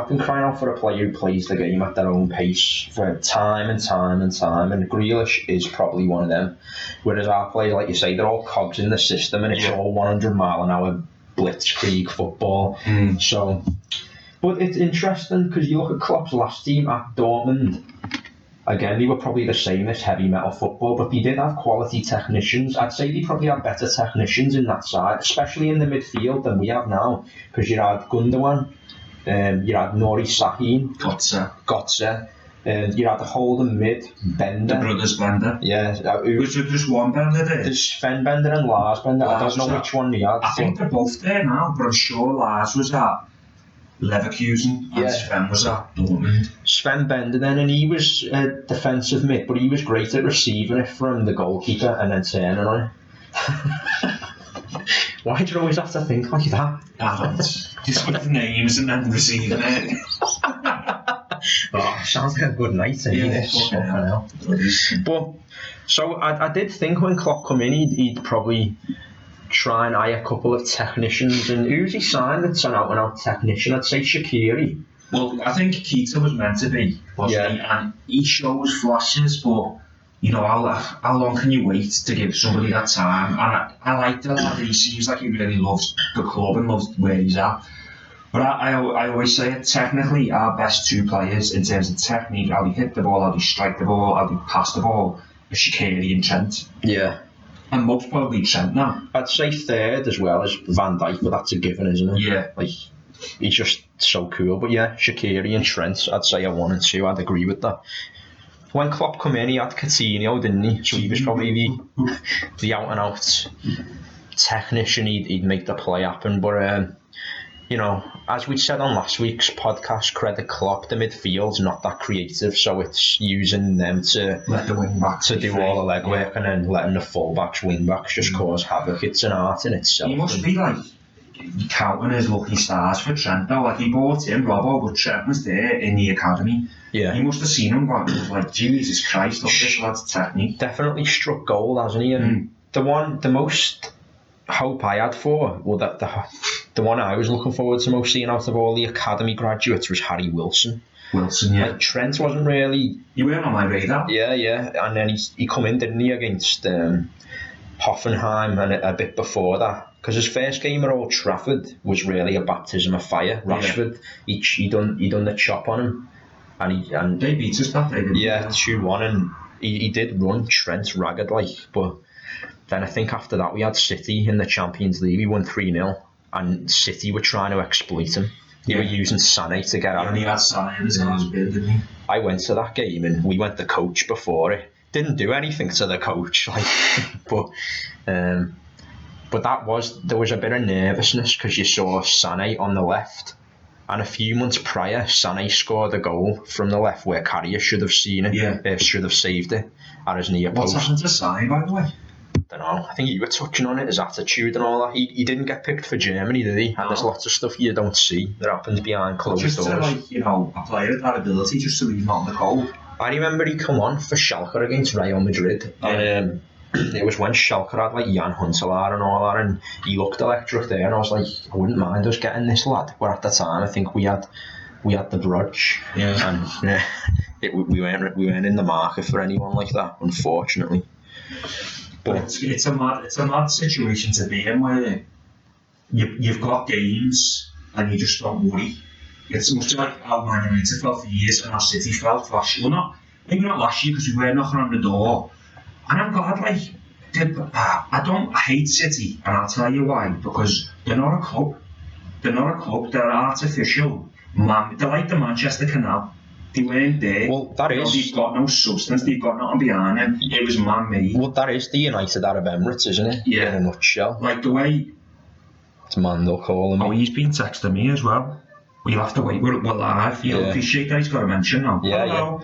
been crying out for a player who plays the game at their own pace for time and time and time, and Grealish is probably one of them. Whereas our players, like you say, they're all cogs in the system, and it's all 100 mile an hour blitzkrieg football. So, but it's interesting because you look at Klopp's last team at Dortmund. Again, they were probably the same as heavy metal football, but they did have quality technicians. I'd say they probably had better technicians in that side, especially in the midfield, than we have now. Because you had Gundogan, you had Nuri Sahin, Götze, you had the holding mid, Bender. The brothers Bender. Yeah. Was there just one Bender there? There's Sven Bender and Lars Bender. I don't know which one they had. I think they're both there now, but I'm sure Lars was at Leverkusen and Sven was at Dortmund. Sven Bender then, and he was a defensive mid, but he was great at receiving it from the goalkeeper and then turning on it. Why do you always have to think like that? Just with names and then receiving it. Sounds like a good night, But so I did think when Klopp come in, he'd probably try and eye a couple of technicians, and who's he signed that's an out-and-out technician? I'd say Shaqiri. Well, I think Keita was meant to be, wasn't he? And he shows flashes, but how long can you wait to give somebody that time? And I like the lad. He seems like he really loves the club and loves where he's at. But I always say it, technically our best two players in terms of technique, how they hit the ball, how they strike the ball, how they pass the ball, are Shaqiri and Trent. Yeah. And most probably Trent now. I'd say third as well as Van Dijk, but that's a given, isn't it? Yeah. Like, he's just so cool. But yeah, Shaqiri and Trent, I'd say are 1 and 2. I'd agree with that. When Klopp come in, he had Coutinho, didn't he? So he was probably the out-and-out technician. He'd make the play happen. But, as we said on last week's podcast, credit Klopp, the midfield's not that creative, so it's using them to let the wing-backs to do all the legwork and then letting the full-backs, wing-backs just cause havoc. It's an art in itself. He must be like counting his lucky stars for Trent though. Like, he bought in Robbo, but Trent was there in the academy. Yeah. He must have seen him and was like, Jesus Christ, look, this lad's technique. Definitely struck gold, hasn't he? And the most hope I had for, well, that the one I was looking forward to most seeing out of all the academy graduates was Harry Wilson. Yeah. Like, Trent wasn't really... You weren't on my radar. Yeah. And then he come in, didn't he, against Hoffenheim and a bit before that. Because his first game at Old Trafford was really a baptism of fire. Rashford, he done the chop on him. And they beat us that day, didn't they? Yeah, 2-1, and he did run Trent ragged, like, but then I think after that we had City in the Champions League. We won 3-0, and City were trying to exploit him. They were using Sané to get at him. And he had Sané in his last bid, didn't he? I went to that game, and we went the coach before it. Didn't do anything to the coach, like, but there was a bit of nervousness because you saw Sané on the left. And a few months prior, Sané scored a goal from the left where Carrier should have seen it, should have saved it at his near post. What's happened to Sané, by the way? I don't know. I think you were touching on it, his attitude and all that. He didn't get picked for Germany, did he? And there's lots of stuff you don't see that happens behind closed doors. Just to, a player with that ability, just so he's not in the goal. I remember he come on for Schalke against Real Madrid, and it was when Schalke had like Jan Huntelaar and all that, and he looked electric there, and I was like, I wouldn't mind us getting this lad. But at the time, I think we had the grudge, and we weren't in the market for anyone like that, unfortunately. But it's a mad situation to be in where you've got games and you just don't worry. It's much like how Man United felt for years and how City felt last year. Well, maybe not last year because we were knocking on the door. And I'm glad, like, I hate City, and I'll tell you why. Because they're not a club. They're artificial. They're like the Manchester Canal. They weren't there. Well, that is. They've got no substance. They've got nothing behind them. It was man-made. Well, that is the United Arab Emirates, isn't it? Yeah. In a nutshell. Like the way. It's Mandel calling me. Oh, he's been texting me as well. We'll have to wait. We're live. You'll appreciate that. He's got a mention now. Yeah.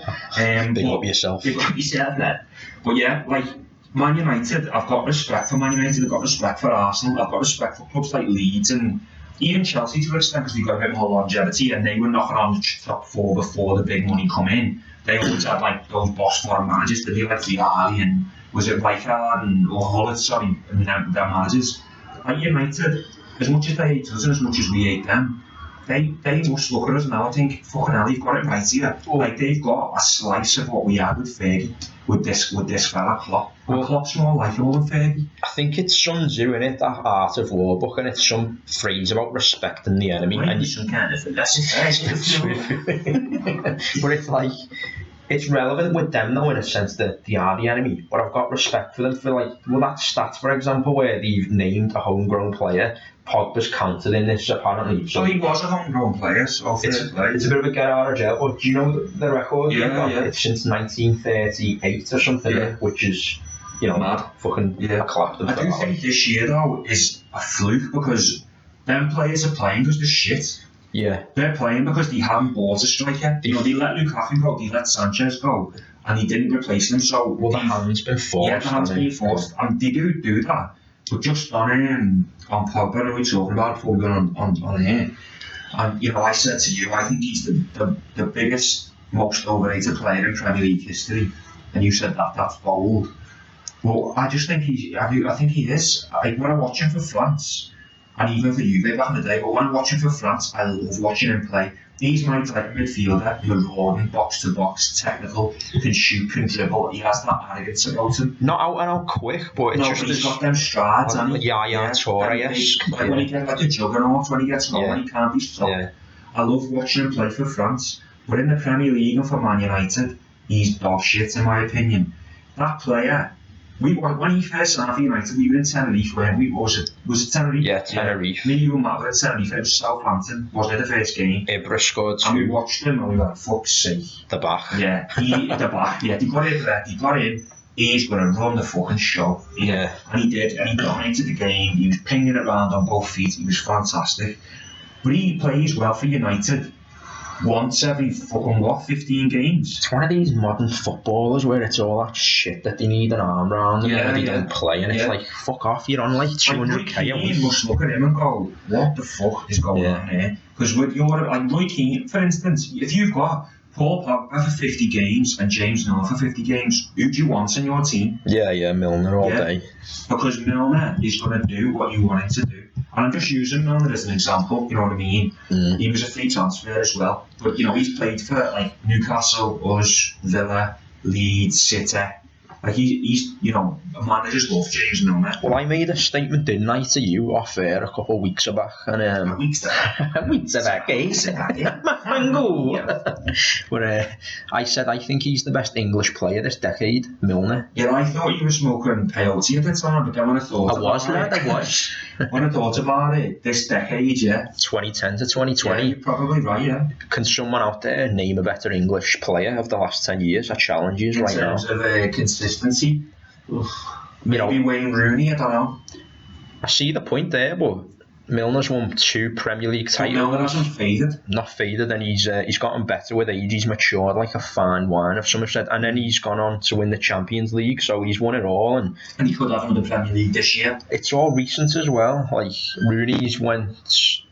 Big up yourself. Big up yourself, then. But yeah, like Man United, I've got respect for Man United. I've got respect for Arsenal. I've got respect for clubs like Leeds and even Chelsea to an extent because they've got a bit more longevity and they were knocking on the top four before the big money come in. They always had like those boss foreign managers to be like Vialli and was it Rijkaard or Hullet, sorry, and their managers. Like United, as much as they hate us and as much as we hate them, they must look at us now and think, fucking hell, they've got it right here. Like they've got a slice of what we had with Fergie, with this fella Klopp. And Klopp's more likeable than Fergie. I think it's Sun Tzu, innit, that Art of War book, and it's some phrase about respecting the enemy. Maybe and some kind of lesson. But it's like, it's relevant with them though, in a sense that they are the enemy. But I've got respect for them for like, well, that stat, for example, where they've named a homegrown player. Pogba's counted in this apparently. So he was a homegrown player, so it's a bit of a get out of jail. But do you know the record? Yeah. It's since 1938 or something, which is, you know, mad. Fucking clapped. I do think this year though is a fluke because them players are playing because they're shit. Yeah. They're playing because they haven't bought a striker. You know, they let Lukaku go, they let Sanchez go, and he didn't replace them. So the hand's been forced. Yeah, the hand's been forced, and they do that. But just on Pogba, I know we're talking about before we go on here. And you know, I said to you, I think he's the biggest, most overrated player in Premier League history, and you said that's bold. Well, I just think I think he is. When I watch him for France, and even for Juve back in the day, but when I watch him for France, I love watching him play. He's my type of midfielder, marauding, box to box, technical, can shoot, can dribble. He has that arrogance about him. Not out and out quick, but it's just he's got them strides. Notorious. Like when he gets like a juggernaut, when he gets going, he can't be stopped. Yeah. I love watching him play for France, but in the Premier League and for Man United, he's dog shit in my opinion. That player. When he first signed for United, we were in Tenerife, weren't we? Was it Tenerife? Yeah, Tenerife. Me, you and Matt were at Tenerife. It was Southampton, wasn't it, the first game? Ibra scored 2. And we watched him and we were like, fuck's sake. The back. Yeah, the back. Yeah, they got in. He's going to run the fucking show. Yeah. And he did, and he dominated the game. He was pinging it around on both feet. He was fantastic. But he plays well for United. Once every fucking 15 games. It's one of these modern footballers where it's all that shit that they need an arm round and they don't play, and it's like, fuck off, you're on like 200k a week. You must look at him and go, what the fuck is going on here? Because with like Roy Keane, for instance, if you've got Paul Pogba for 50 games and James Milner for 50 games, who do you want in your team? Yeah, Milner all day. Because Milner is going to do what you want him to do. And I'm just using Milner as an example, you know what I mean? He was a free transfer as well. But, you know, he's played for, like, Newcastle, us, Villa, Leeds, City. Like, he's you know, a man that just loves James Milner. Well, I made a statement, didn't I, to you off air a couple of weeks back. And, weeks back, Mango! But I said I think he's the best English player this decade, Milner. Yeah, I thought you were smoking peyote at the time, but then when I thought I was. When I thought about it, this decade, 2010 to 2020. Yeah, you're probably right, yeah. Can someone out there name a better English player of the last 10 years? I challenge you right now. In terms of consistency, maybe Wayne Rooney, I don't know. I see the point there, but Milner's won 2 Premier League titles. Milner hasn't faded. Not faded, and he's gotten better with age. He's matured like a fine wine, if some have said. And then he's gone on to win the Champions League, so he's won it all. And he could have won the Premier League this year. It's all recent as well. Like Rooney's went.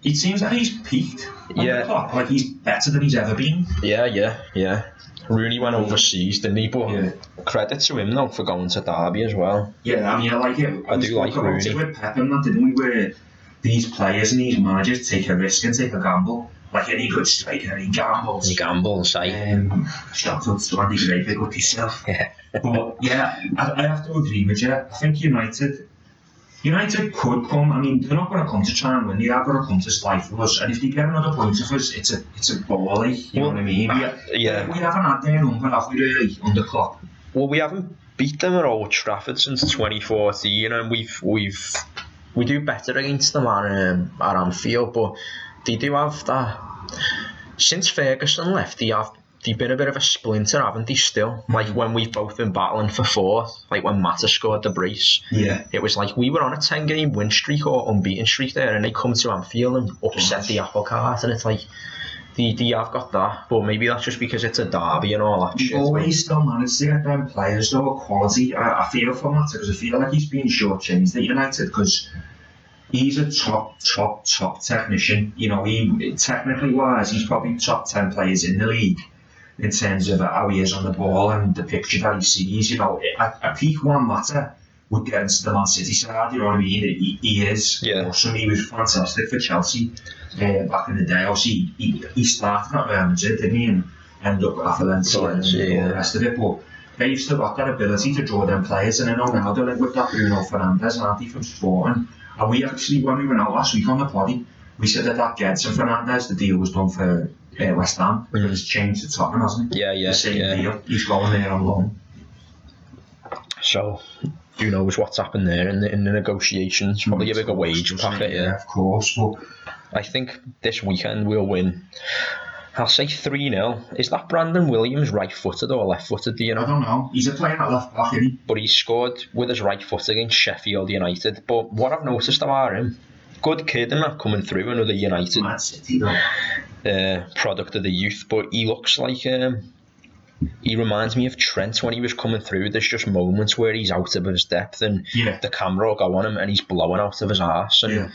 It seems like he's peaked. The clock. Like he's better than he's ever been. Yeah. Rooney went overseas, didn't he? But credit to him though for going to Derby as well. Yeah, I mean, I like it. I do like Rooney. With Pep and that, didn't we? Where these players and these managers take a risk and take a gamble. Like any good striker, he gambles. Shout out to Andy Gray, big up yourself. Yeah. But yeah, I have to agree with you. I think United could come. I mean, they're not going to come to try and win. They are going to come to stifle us. And if they get another point of us, it's a ball, you know what I mean? We haven't had their number, have we, really, on the clock? Well, we haven't beat them at Old Trafford since 2014, and we do better against them at Anfield, but they do have that. Since Ferguson left, they've been a bit of a splinter, haven't they, still? Like when we've both been battling for 4th, like when Mata scored the brace. Yeah. It was like we were on a 10-game win streak or unbeaten streak there, and they come to Anfield and upset the apple cart, and it's like, they have got that, but maybe that's just because it's a derby and all that shit. He's always still managed to get them players, though, quality. I feel for Mata, because I feel like he's been shortchanged at United, because he's a top technician. You know, he technically wise, he's probably top 10 players in the league in terms of how he is on the ball and the picture that he sees. You know, a peak one Mata would get into the Man City side, you know what I mean? He is awesome. He was fantastic for Chelsea back in the day. Obviously, he started at Real Madrid, didn't he? And ended up at Valencia and all the rest of it. But they've still got that ability to draw them players. And I know now they're like with that Bruno Fernandes, aren't they, from Sporting? And we actually, when we went out last week on the poddy, we said that Gedson Fernandes, the deal was done for West Ham, but it's changed to Tottenham, hasn't it? Yeah. The same deal. He's going there on loan. So, who knows what's happened there in the negotiations? Probably a bigger wage packet, of course. But I think this weekend we'll win. I'll say 3-0. Is that Brandon Williams right-footed or left-footed, do you know? I don't know. He's a player at left-back, isn't he? But he scored with his right foot against Sheffield United. But what I've noticed about him, good kid and that coming through, another United Man City, though. Product of the youth, but he looks like he reminds me of Trent when he was coming through. There's just moments where he's out of his depth and the camera will go on him and he's blowing out of his arse. And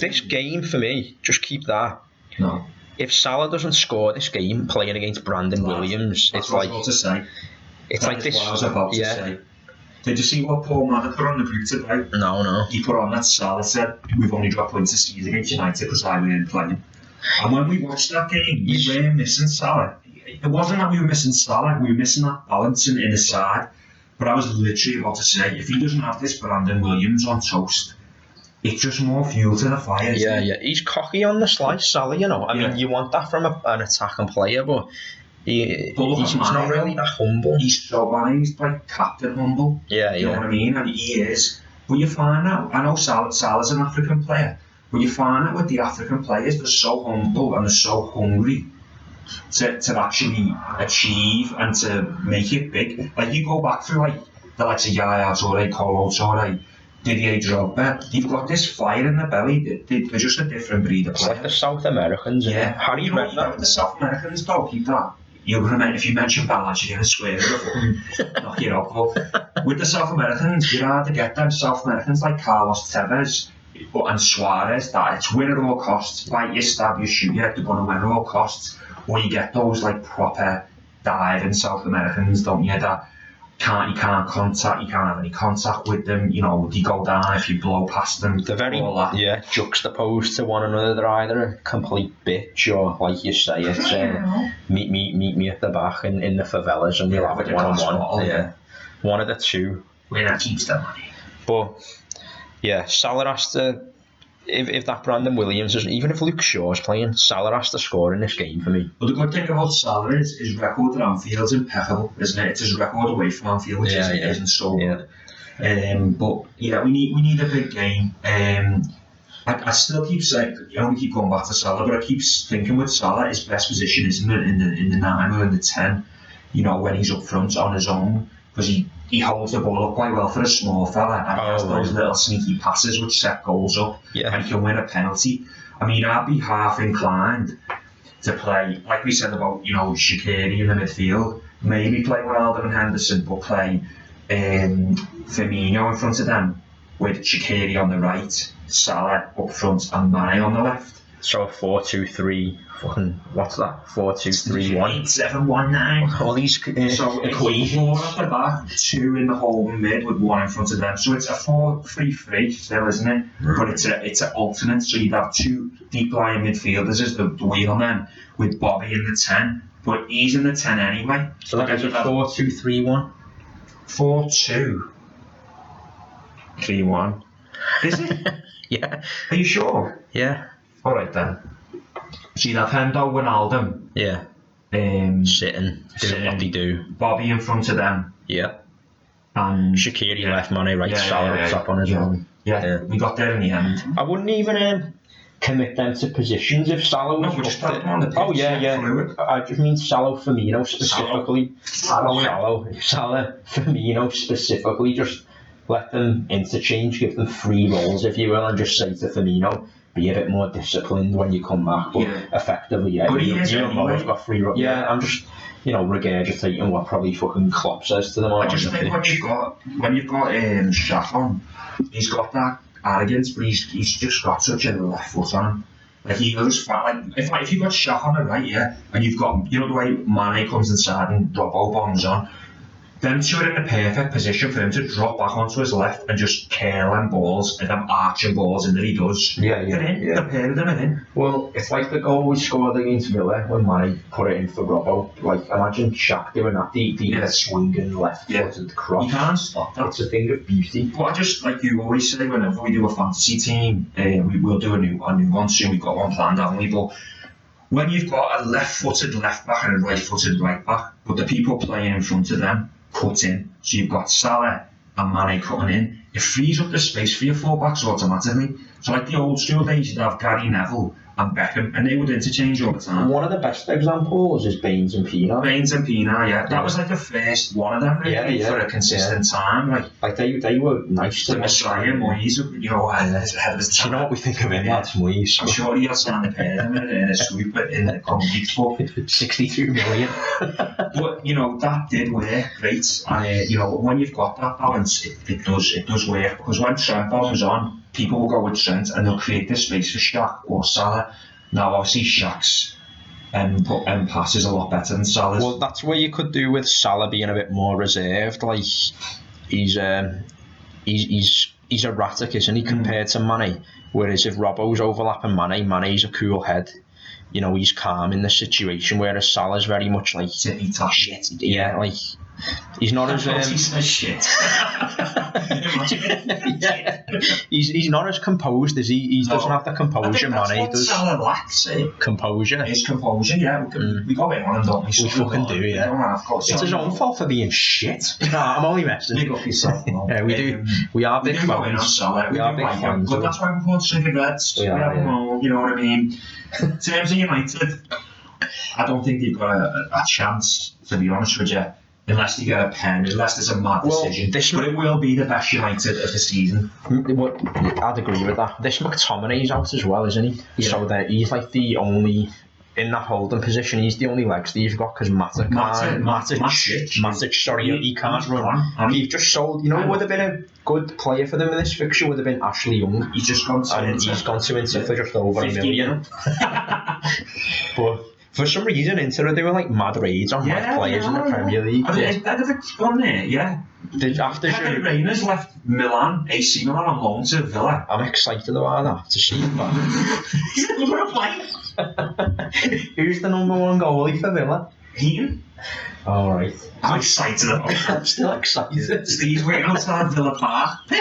this game for me, just keep that. No. If Salah doesn't score this game playing against Brandon Williams, it's like it's like this. What I was about to say. Did you see what Paul Pogba put on the group today? No. He put on that Salah said, we've only dropped points this season against United because I weren't playing. And when we watched that game, we were missing Salah. It wasn't that we were missing Salah, we were missing that balance in the side. But I was literally about to say, if he doesn't have this Brandon Williams on toast, it's just more fuel to the fire. Yeah. He's cocky on the slice, Salah, you know. I mean, you want that from an attacking player, but he's not really that humble. He's so bad, he's like captain humble. Yeah. You know what I mean? And he is. But you find out, I know Salah's an African player, but you find out with the African players, they're so humble and they're so hungry to actually achieve and to make it big. Like you go back through like the likes of Yaya Toure, Colo Toure, Didier Drogba, you've got this fire in the belly. They're just a different breed of player. It's like the South Americans. Yeah. Harry Redknapp. The South Americans don't keep that. You're gonna if you mention Balance, you're gonna swear at fucking knock you out. But with the South Americans, you're hard to get them. South Americans like Carlos Tevez and Suarez, that it's win at all costs. Like you stab, you shoot, they're gonna win at all costs. Or you get those like proper diving South Americans, don't you? That you can't have any contact with them. You know, they go down if you blow past them. They're very juxtaposed to one another. They're either a complete bitch or, like you say, it's meet me at the back in the favelas and we'll have it 1-on-1. Yeah, one of the two. Winner keeps the money. But yeah, Salah has to. If that Brandon Williams is, even if Luke Shaw's playing, Salah has to score in this game for me. Well, the good thing about Salah is his record at Anfield's impeccable, isn't it? It's his record away from Anfield, which isn't so good. But yeah, we need a big game. I still keep saying, we keep going back to Salah, but I keep thinking with Salah, his best position isn't it in the 9 or in the 10. You know, when he's up front on his own, because he holds the ball up quite well for a small fella, and he has those little sneaky passes which set goals up, and he can win a penalty. I mean, I'd be half inclined to play, like we said about, Shaqiri in the midfield, maybe play Ronaldo and Henderson, but play Firmino in front of them, with Shaqiri on the right, Salah up front, and Mane on the left. So a 4-2-3, fucking, what's that? 4-2-3-1? 8-7-1-9. All these so equations. 4 at the back, 2 in the holding mid with 1 in front of them. So it's a 4-3-3 still, isn't it? But it's an alternate. So you'd have 2 deep lying midfielders as the wheel man, with Bobby in the 10. But he's in the 10 anyway. So that is a 4-2-3-1? 4-2-3-1. Is it? Yeah. Are you sure? Yeah. Alright then. So you'd have Hendo, Wijnaldum. Yeah. Sitting, doing what they do. Bobby in front of them. Yeah. And Shaqiri left, Mane right, Salah up top on his own. Yeah, we got there in the end. I wouldn't even commit them to positions if Salah was... No, we just had them on the pitch. Oh, yeah. Fluid. I just mean Salah, Firmino specifically. Salah, Firmino specifically. Just let them interchange, give them free roles, if you will, and just say to Firmino, be a bit more disciplined when you come back. But effectively, But he is anyway. He's got free roles. Yeah, I'm just, regurgitating what probably fucking Klopp says to them. I just think when you've got Shaq on, he's got that arrogance, but he's just got such a left foot on him. Like he goes fat. Like if you've got Shaq on the right, and you've got, the way Mane comes inside and Robbo bombs on, them two are in the perfect position for him to drop back onto his left and just curl them balls and them arching balls in that he does. Yeah. The pair of them are in. Well, it's like the goal we scored against Villa when Mane put it in for Robbo. Like, imagine Shaq doing that, the swinging left-footed cross. You can't stop that. It's a thing of beauty. But I just, like you always say, whenever we do a fantasy team, we will do a new one soon. We've got one planned, haven't we? But when you've got a left-footed left-back and a right-footed right-back, but the people playing in front of them cut in, so you've got Salah and Mane cutting in, it frees up the space for your full-backs automatically. So like the old school days, you'd have Gary Neville and Beckham, and they would interchange all the time. One of the best examples is Baines and Pienaar. That was like the first one of them really, for a consistent time. Like they were nice to Messiah, Moyes, ahead of his time. Do you know what we think of him, lads, Moyes? I'm sure he'll stand a pair of them in a sweep in the coming weeks, but 62 million. But that did work great, and when you've got that balance, it does work, because when Trent bombs on, people will go with Trent and they'll create this space for Shaq or Salah. Now obviously Shaq's pass is a lot better than Salah's. Well, that's what you could do with Salah being a bit more reserved. Like he's erratic, isn't he, compared to Mane? Whereas if Robbo's overlapping Mane's a cool head. He's calm in the situation, whereas Salah's very much like shit. Yeah, like he's not as he says shit. He's not as composed as he doesn't have the composure Mane does. Salah lacks composure. His composure, yeah. We got it on him, don't we? We fucking do, yeah. It's his own fault for being shit. No, I'm only messing. Big up yourself. Yeah, we do. We are big fans. We are big fans. But that's why we want cigarettes. We have them all. You know what I mean? In terms of United, I don't think they've got a chance, to be honest with you, unless they get a pen, unless there's a mad decision. But it will be the best United of the season. I'd agree with that. This McTominay's out as well, isn't he? Yeah. So that he's like the only, in that holding position, he's the only legs that he's got, because Matic, he can't run. He just sold, would have been a good player for them in this fixture, would have been Ashley Young. He's just gone to Inter for just over 1 million. But for some reason, Inter are doing like mad raids on mad players in the Premier League. They've gone there, yeah. After Reina's left AC Milan on loan to Villa. I'm excited about that, to see him back. He's going to play. Who's the number 1 goalie for Villa? Heaton. Alright. I'm excited about it. I'm still excited. Steve's waiting outside Villa Park. Do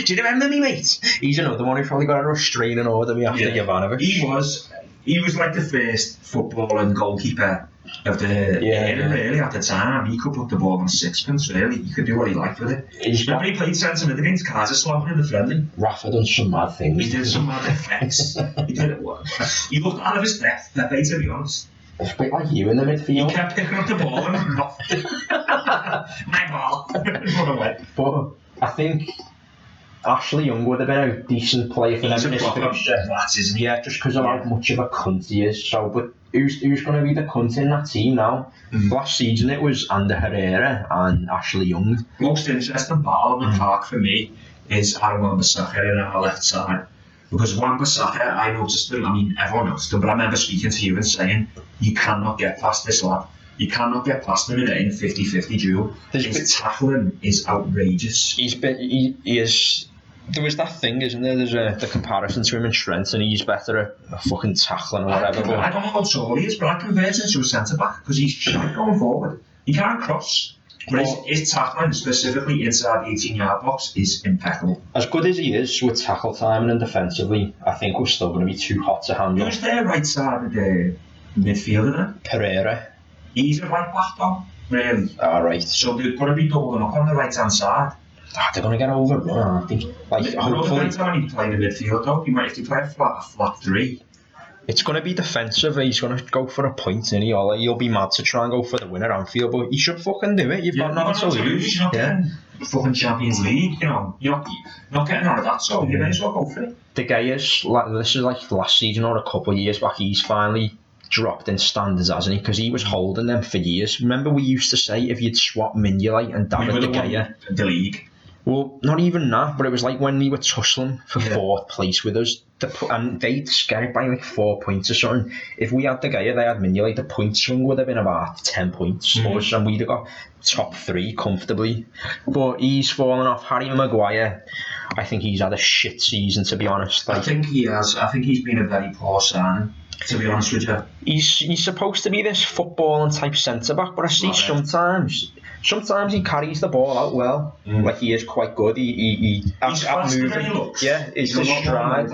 you remember me, mate? He's another one who probably got a restraining order me after Jovanovic. He was like the first footballing goalkeeper of the era, really, at the time. He could put the ball on sixpence, really. He could do what he liked with it. Remember he played centre mid against Kaiserslautern in the friendly? Rafa done some mad things. He did some mad effects. He looked out of his depth, to be honest. It's a bit like you in the He midfield. kept picking up the ball and dropped it. My ball. Run away. But I think Ashley Young would have been a decent player for them in this fixture. That isn't he? Yeah, just because of how much of a cunt he is. So, but who's going to be the cunt in that team now? Last season it was Ander Herrera and Ashley Young. Most interesting battle in the park for me is Aaron Wan-Bissaka on our left side. Because Wan-Bissaka, I noticed him, I mean everyone noticed him, but I remember speaking to you and saying, you cannot get past this lad. You cannot get past him in a 50-50 duel. His tackling is outrageous. He is. There was that thing, isn't there? There's the comparison to him in strength, and he's better at fucking tackling or whatever. I don't know how tall he is, but I convert him to a centre back because he's shy going forward. He can't cross. But his tackling, specifically inside the 18-yard box, is impeccable. As good as he is with tackle timing and defensively, I think we're still going to be too hot to handle. Who's their right side of the midfielder then? Pereira. He's a right back though, really. Alright. So they're going to be doubling up on the right hand side. They're going to get overrun, aren't they? Like, hopefully. Depends how many play in the midfield though. If they play a flat three. It's going to be defensive. He's going to go for a point, isn't he? He'll be mad to try and go for the win at Anfield, but he should fucking do it. You've got nothing to lose. You're not getting fucking Champions League, you know. You're not getting out of that, so you may as well go for it. The guy is, this is like last season or a couple of years back, he's finally dropped in standards, hasn't he? Because he was holding them for years. Remember we used to say if you'd swap Mignolet and David De Gea, the league. Well, not even that, but it was like when we were tussling for fourth place with us, and they'd scare it by like 4 points or something. If we had De Gea, they had Mignolet, the point swing would have been about 10 points, and we'd have got top 3 comfortably. But he's fallen off. Harry Maguire, I think he's had a shit season, to be honest. I think he has. I think he's been a very poor signing, to be honest with you. He's supposed to be this footballing type centre back, but I see sometimes he carries the ball out well. Like he is quite good. He's faster than he looks. Yeah, it's his stride.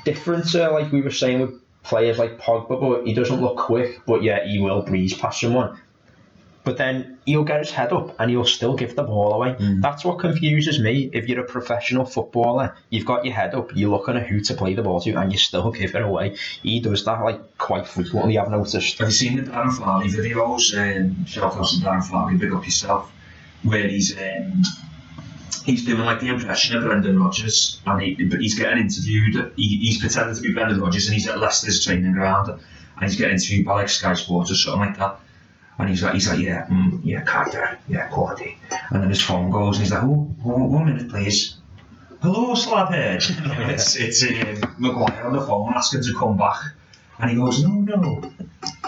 Different to like we were saying with players like Pogba, but he doesn't look quick. But yeah, he will breeze past someone. But then he'll get his head up and he'll still give the ball away. That's what confuses me. If you're a professional footballer, you've got your head up, you're looking at who to play the ball to, and you still give it away. He does that like quite frequently, I've noticed. Have you seen the Darren Farley videos? Shout out to Darren Farley, big up yourself. Where he's doing like the impression of Brendan Rodgers, and he's getting interviewed. He's pretending to be Brendan Rodgers, and he's at Leicester's training ground, and he's getting interviewed by like Sky Sports or something like that. And he's like, yeah, Carter, yeah, quality. And then his phone goes, and he's like, oh, 1 minute, please. Hello, slabhead. It's Maguire on the phone asking to come back. And he goes, no.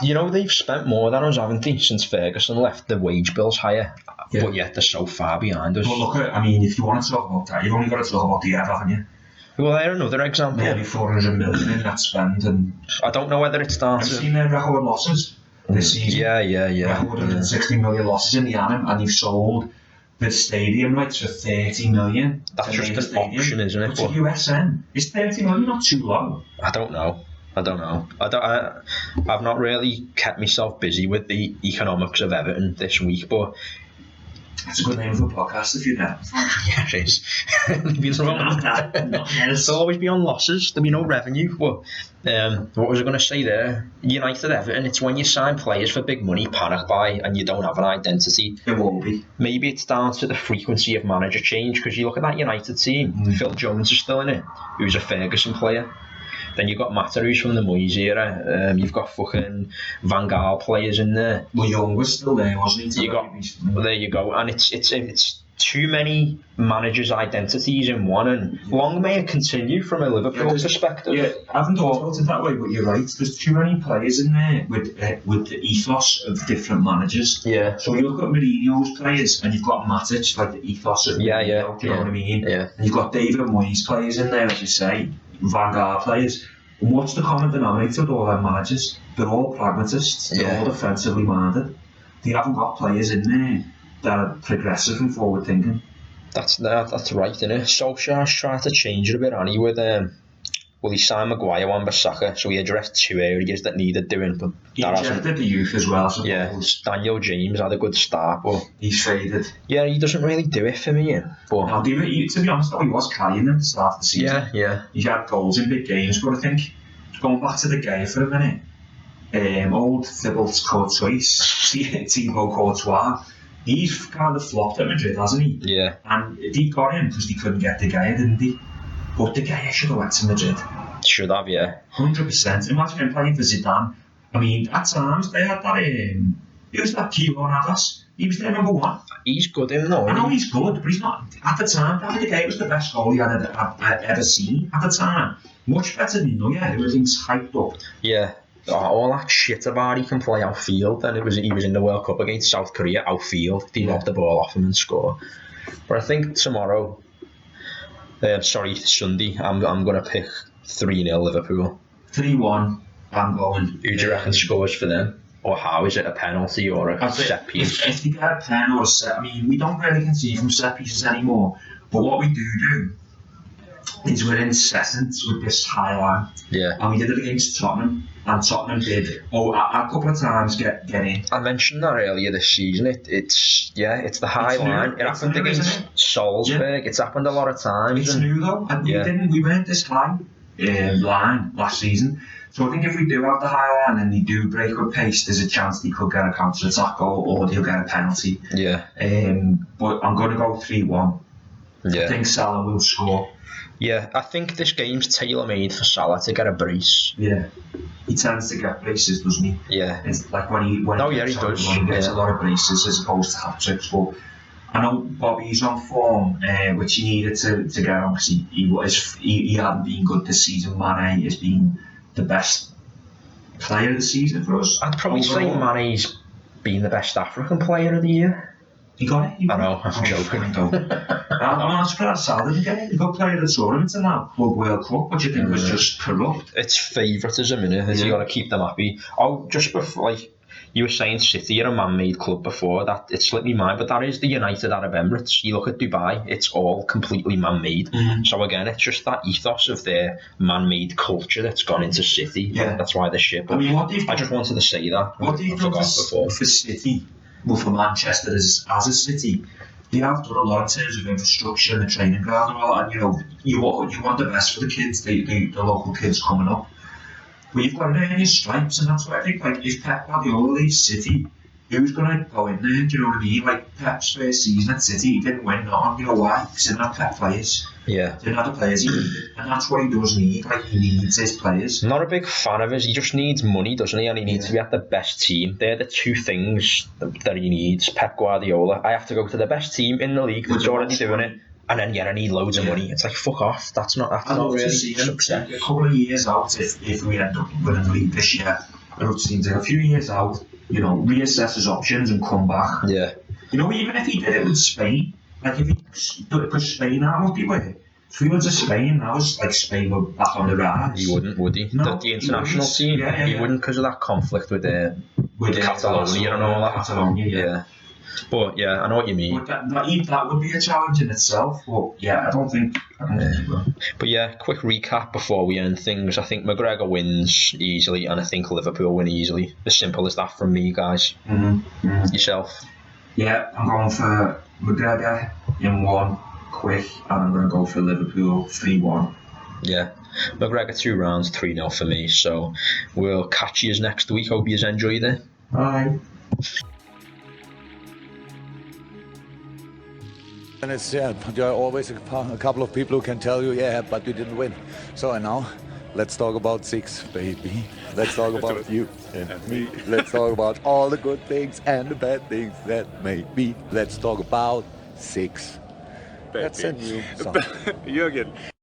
You know, they've spent more than us, haven't they, since Ferguson left? The wage bill's higher, but yet they're so far behind us. But look, if you want to talk about that, you've only got to talk about the Ev, haven't you? Well, they're another example. Nearly 400 million in that spend. And I don't know whether it's down to... I've seen their record losses this season. Yeah. 160 million losses in the Annan, and you've sold the stadium rights for 30 million. That's just an option, isn't it? But to USN, is 30 million not too low? I don't know. I've not really kept myself busy with the economics of Everton this week, but it's a good name for a podcast if you know. Yeah, it is. They'll always be on losses. There'll be no revenue. But what was I going to say there? United Everton, it's when you sign players for big money, panic buy, and you don't have an identity. It won't be. Maybe it's down to the frequency of manager change, because you look at that United team, Phil Jones is still in it, who's a Ferguson player. Then you've got Mata, who's from the Moyes era. You've got fucking Van Gaal players in there. Well, Young was still there, wasn't he? Well, there you go. And it's too many managers' identities in one. And long may it continue from a Liverpool perspective. Yeah, I haven't thought about it that way, but you're right. There's too many players in there with the ethos of different managers. Yeah. So you look at Mourinho's players, and you've got Matic, like the ethos of Mourinho, do you know what I mean? Yeah. And you've got David Moyes players in there, as you say. Van Gaal players. And what's the common denominator with all their managers? They're all pragmatists. They're all defensively minded. They haven't got players in there that are progressive and forward thinking. That's right, isn't it? Solskjaer's tried to change it a bit, hasn't he? With he signed Maguire, Wan-Bissaka, so he addressed 2 areas that needed doing, but he injected the youth as well. Yeah, Daniel James had a good start, but he's faded. Yeah, he doesn't really do it for me. But no, to be honest, though, he was carrying them at the start of the season. Yeah. He had goals in big games, but I think going back to the guy for a minute. Old Thibault Courtois, Thibaut Courtois, he's kind of flopped at Madrid, hasn't he? Yeah. And they got him because they couldn't get De Gea, didn't they? But De Gea should have went to Madrid. Should have, yeah. 100%. Imagine him playing for Zidane. I mean, at times they had that. Who's that Keylor Navas? He was their number one. He's good, him though. I know he's good, but he's not. At the time, David De Gea was the best goalie I'd ever seen. At the time, much better than Neuer. Everything's hyped up. Yeah. All that shit about he can play outfield, and he was in the World Cup against South Korea outfield. He knocked the ball off him and score. But I think tomorrow, Sunday, I'm gonna pick 3-0 Liverpool. 3-1. I'm going. Who do you reckon scores for them? Or how? Is it a penalty or a set piece? If you get a pen or a set, I mean, we don't really concede from set pieces anymore. But what we do is we're incessant with this high line. Yeah. And we did it against Tottenham. And Tottenham did a couple of times get in. I mentioned that earlier this season. It's the high line. It happened against Salzburg. Yeah. It's happened a lot of times. It's new though, and we weren't this high line last season. So I think if we do have the high line and they do break with pace, there's a chance they could get a counter attack or they'll get a penalty. Yeah. But I'm going to go 3-1. Yeah. I think Salah will score. Yeah, I think this game's tailor-made for Salah to get a brace. Yeah. He tends to get braces, doesn't he? Yeah. It's like when he does. He gets a lot of braces as opposed to hat-tricks. But I know Bobby's on form, which he needed to get on because he hadn't been good this season. Mane has been the best player of the season for us. I'd probably say Mane's been the best African player of the year. He got it. I know, I'm joking. I'm surprised Salah didn't get it. He got player of the tournament in that Club World Cup, which I think was just corrupt. It's favouritism, innit? You got to keep them happy. Oh, just before, like you were saying, City are a man-made club before. That it slipped me mind, but that is the United Arab Emirates. You look at Dubai; it's all completely man-made. So again, it's just that ethos of their man-made culture that's gone into City. Yeah, that's why they're shit. I mean, I just wanted to say that. What do you think for City? Well, for Manchester as a city, they have done a lot in terms of infrastructure and the training ground and all that. And you want the best for the kids, the local kids coming up. But you've got to earn your stripes, and that's why I think, like, if Pep Guardiola leaves City, who's going to go in there? Do you know what I mean? Like, Pep's first season at City, he didn't win on. You know why? Because he didn't have Pep players. Yeah. He didn't have the players he needed. And that's what he does need. Like, he needs his players. Not a big fan of his. He just needs money, doesn't he? And he needs to be at the best team. They're the two things that he needs. Pep Guardiola. I have to go to the best team in the league that's already doing it. And then, I need loads of money. It's like, fuck off. That's not really success. A couple of years out, if we end up winning the league this year, I would seem to a few years out, reassess his options and come back. Yeah. Even if he did it with Spain, like if he because Spain now would be with it. If we went to Spain, that was like Spain were back on the rise. He wouldn't, would he? No, the international team, he wouldn't because of that conflict with Catalonia and all that. Catalonia, yeah. But yeah, I know what you mean. But that would be a challenge in itself. But yeah, I don't think he will. But yeah, quick recap before we end things. I think McGregor wins easily, and I think Liverpool win easily. As simple as that from me, guys. Yourself? Yeah, I'm going for McGregor in 1, quick, and I'm going to go for Liverpool 3-1. Yeah, McGregor 2 rounds, 3-0 for me. So we'll catch you next week. Hope you enjoyed it. Bye. And there are always a couple of people who can tell you, yeah, but you didn't win. So now, let's talk about 6, baby. Let's talk about you and me. Let's talk about all the good things and the bad things that may be. Let's talk about 6. Baby. That's a new song. Jürgen.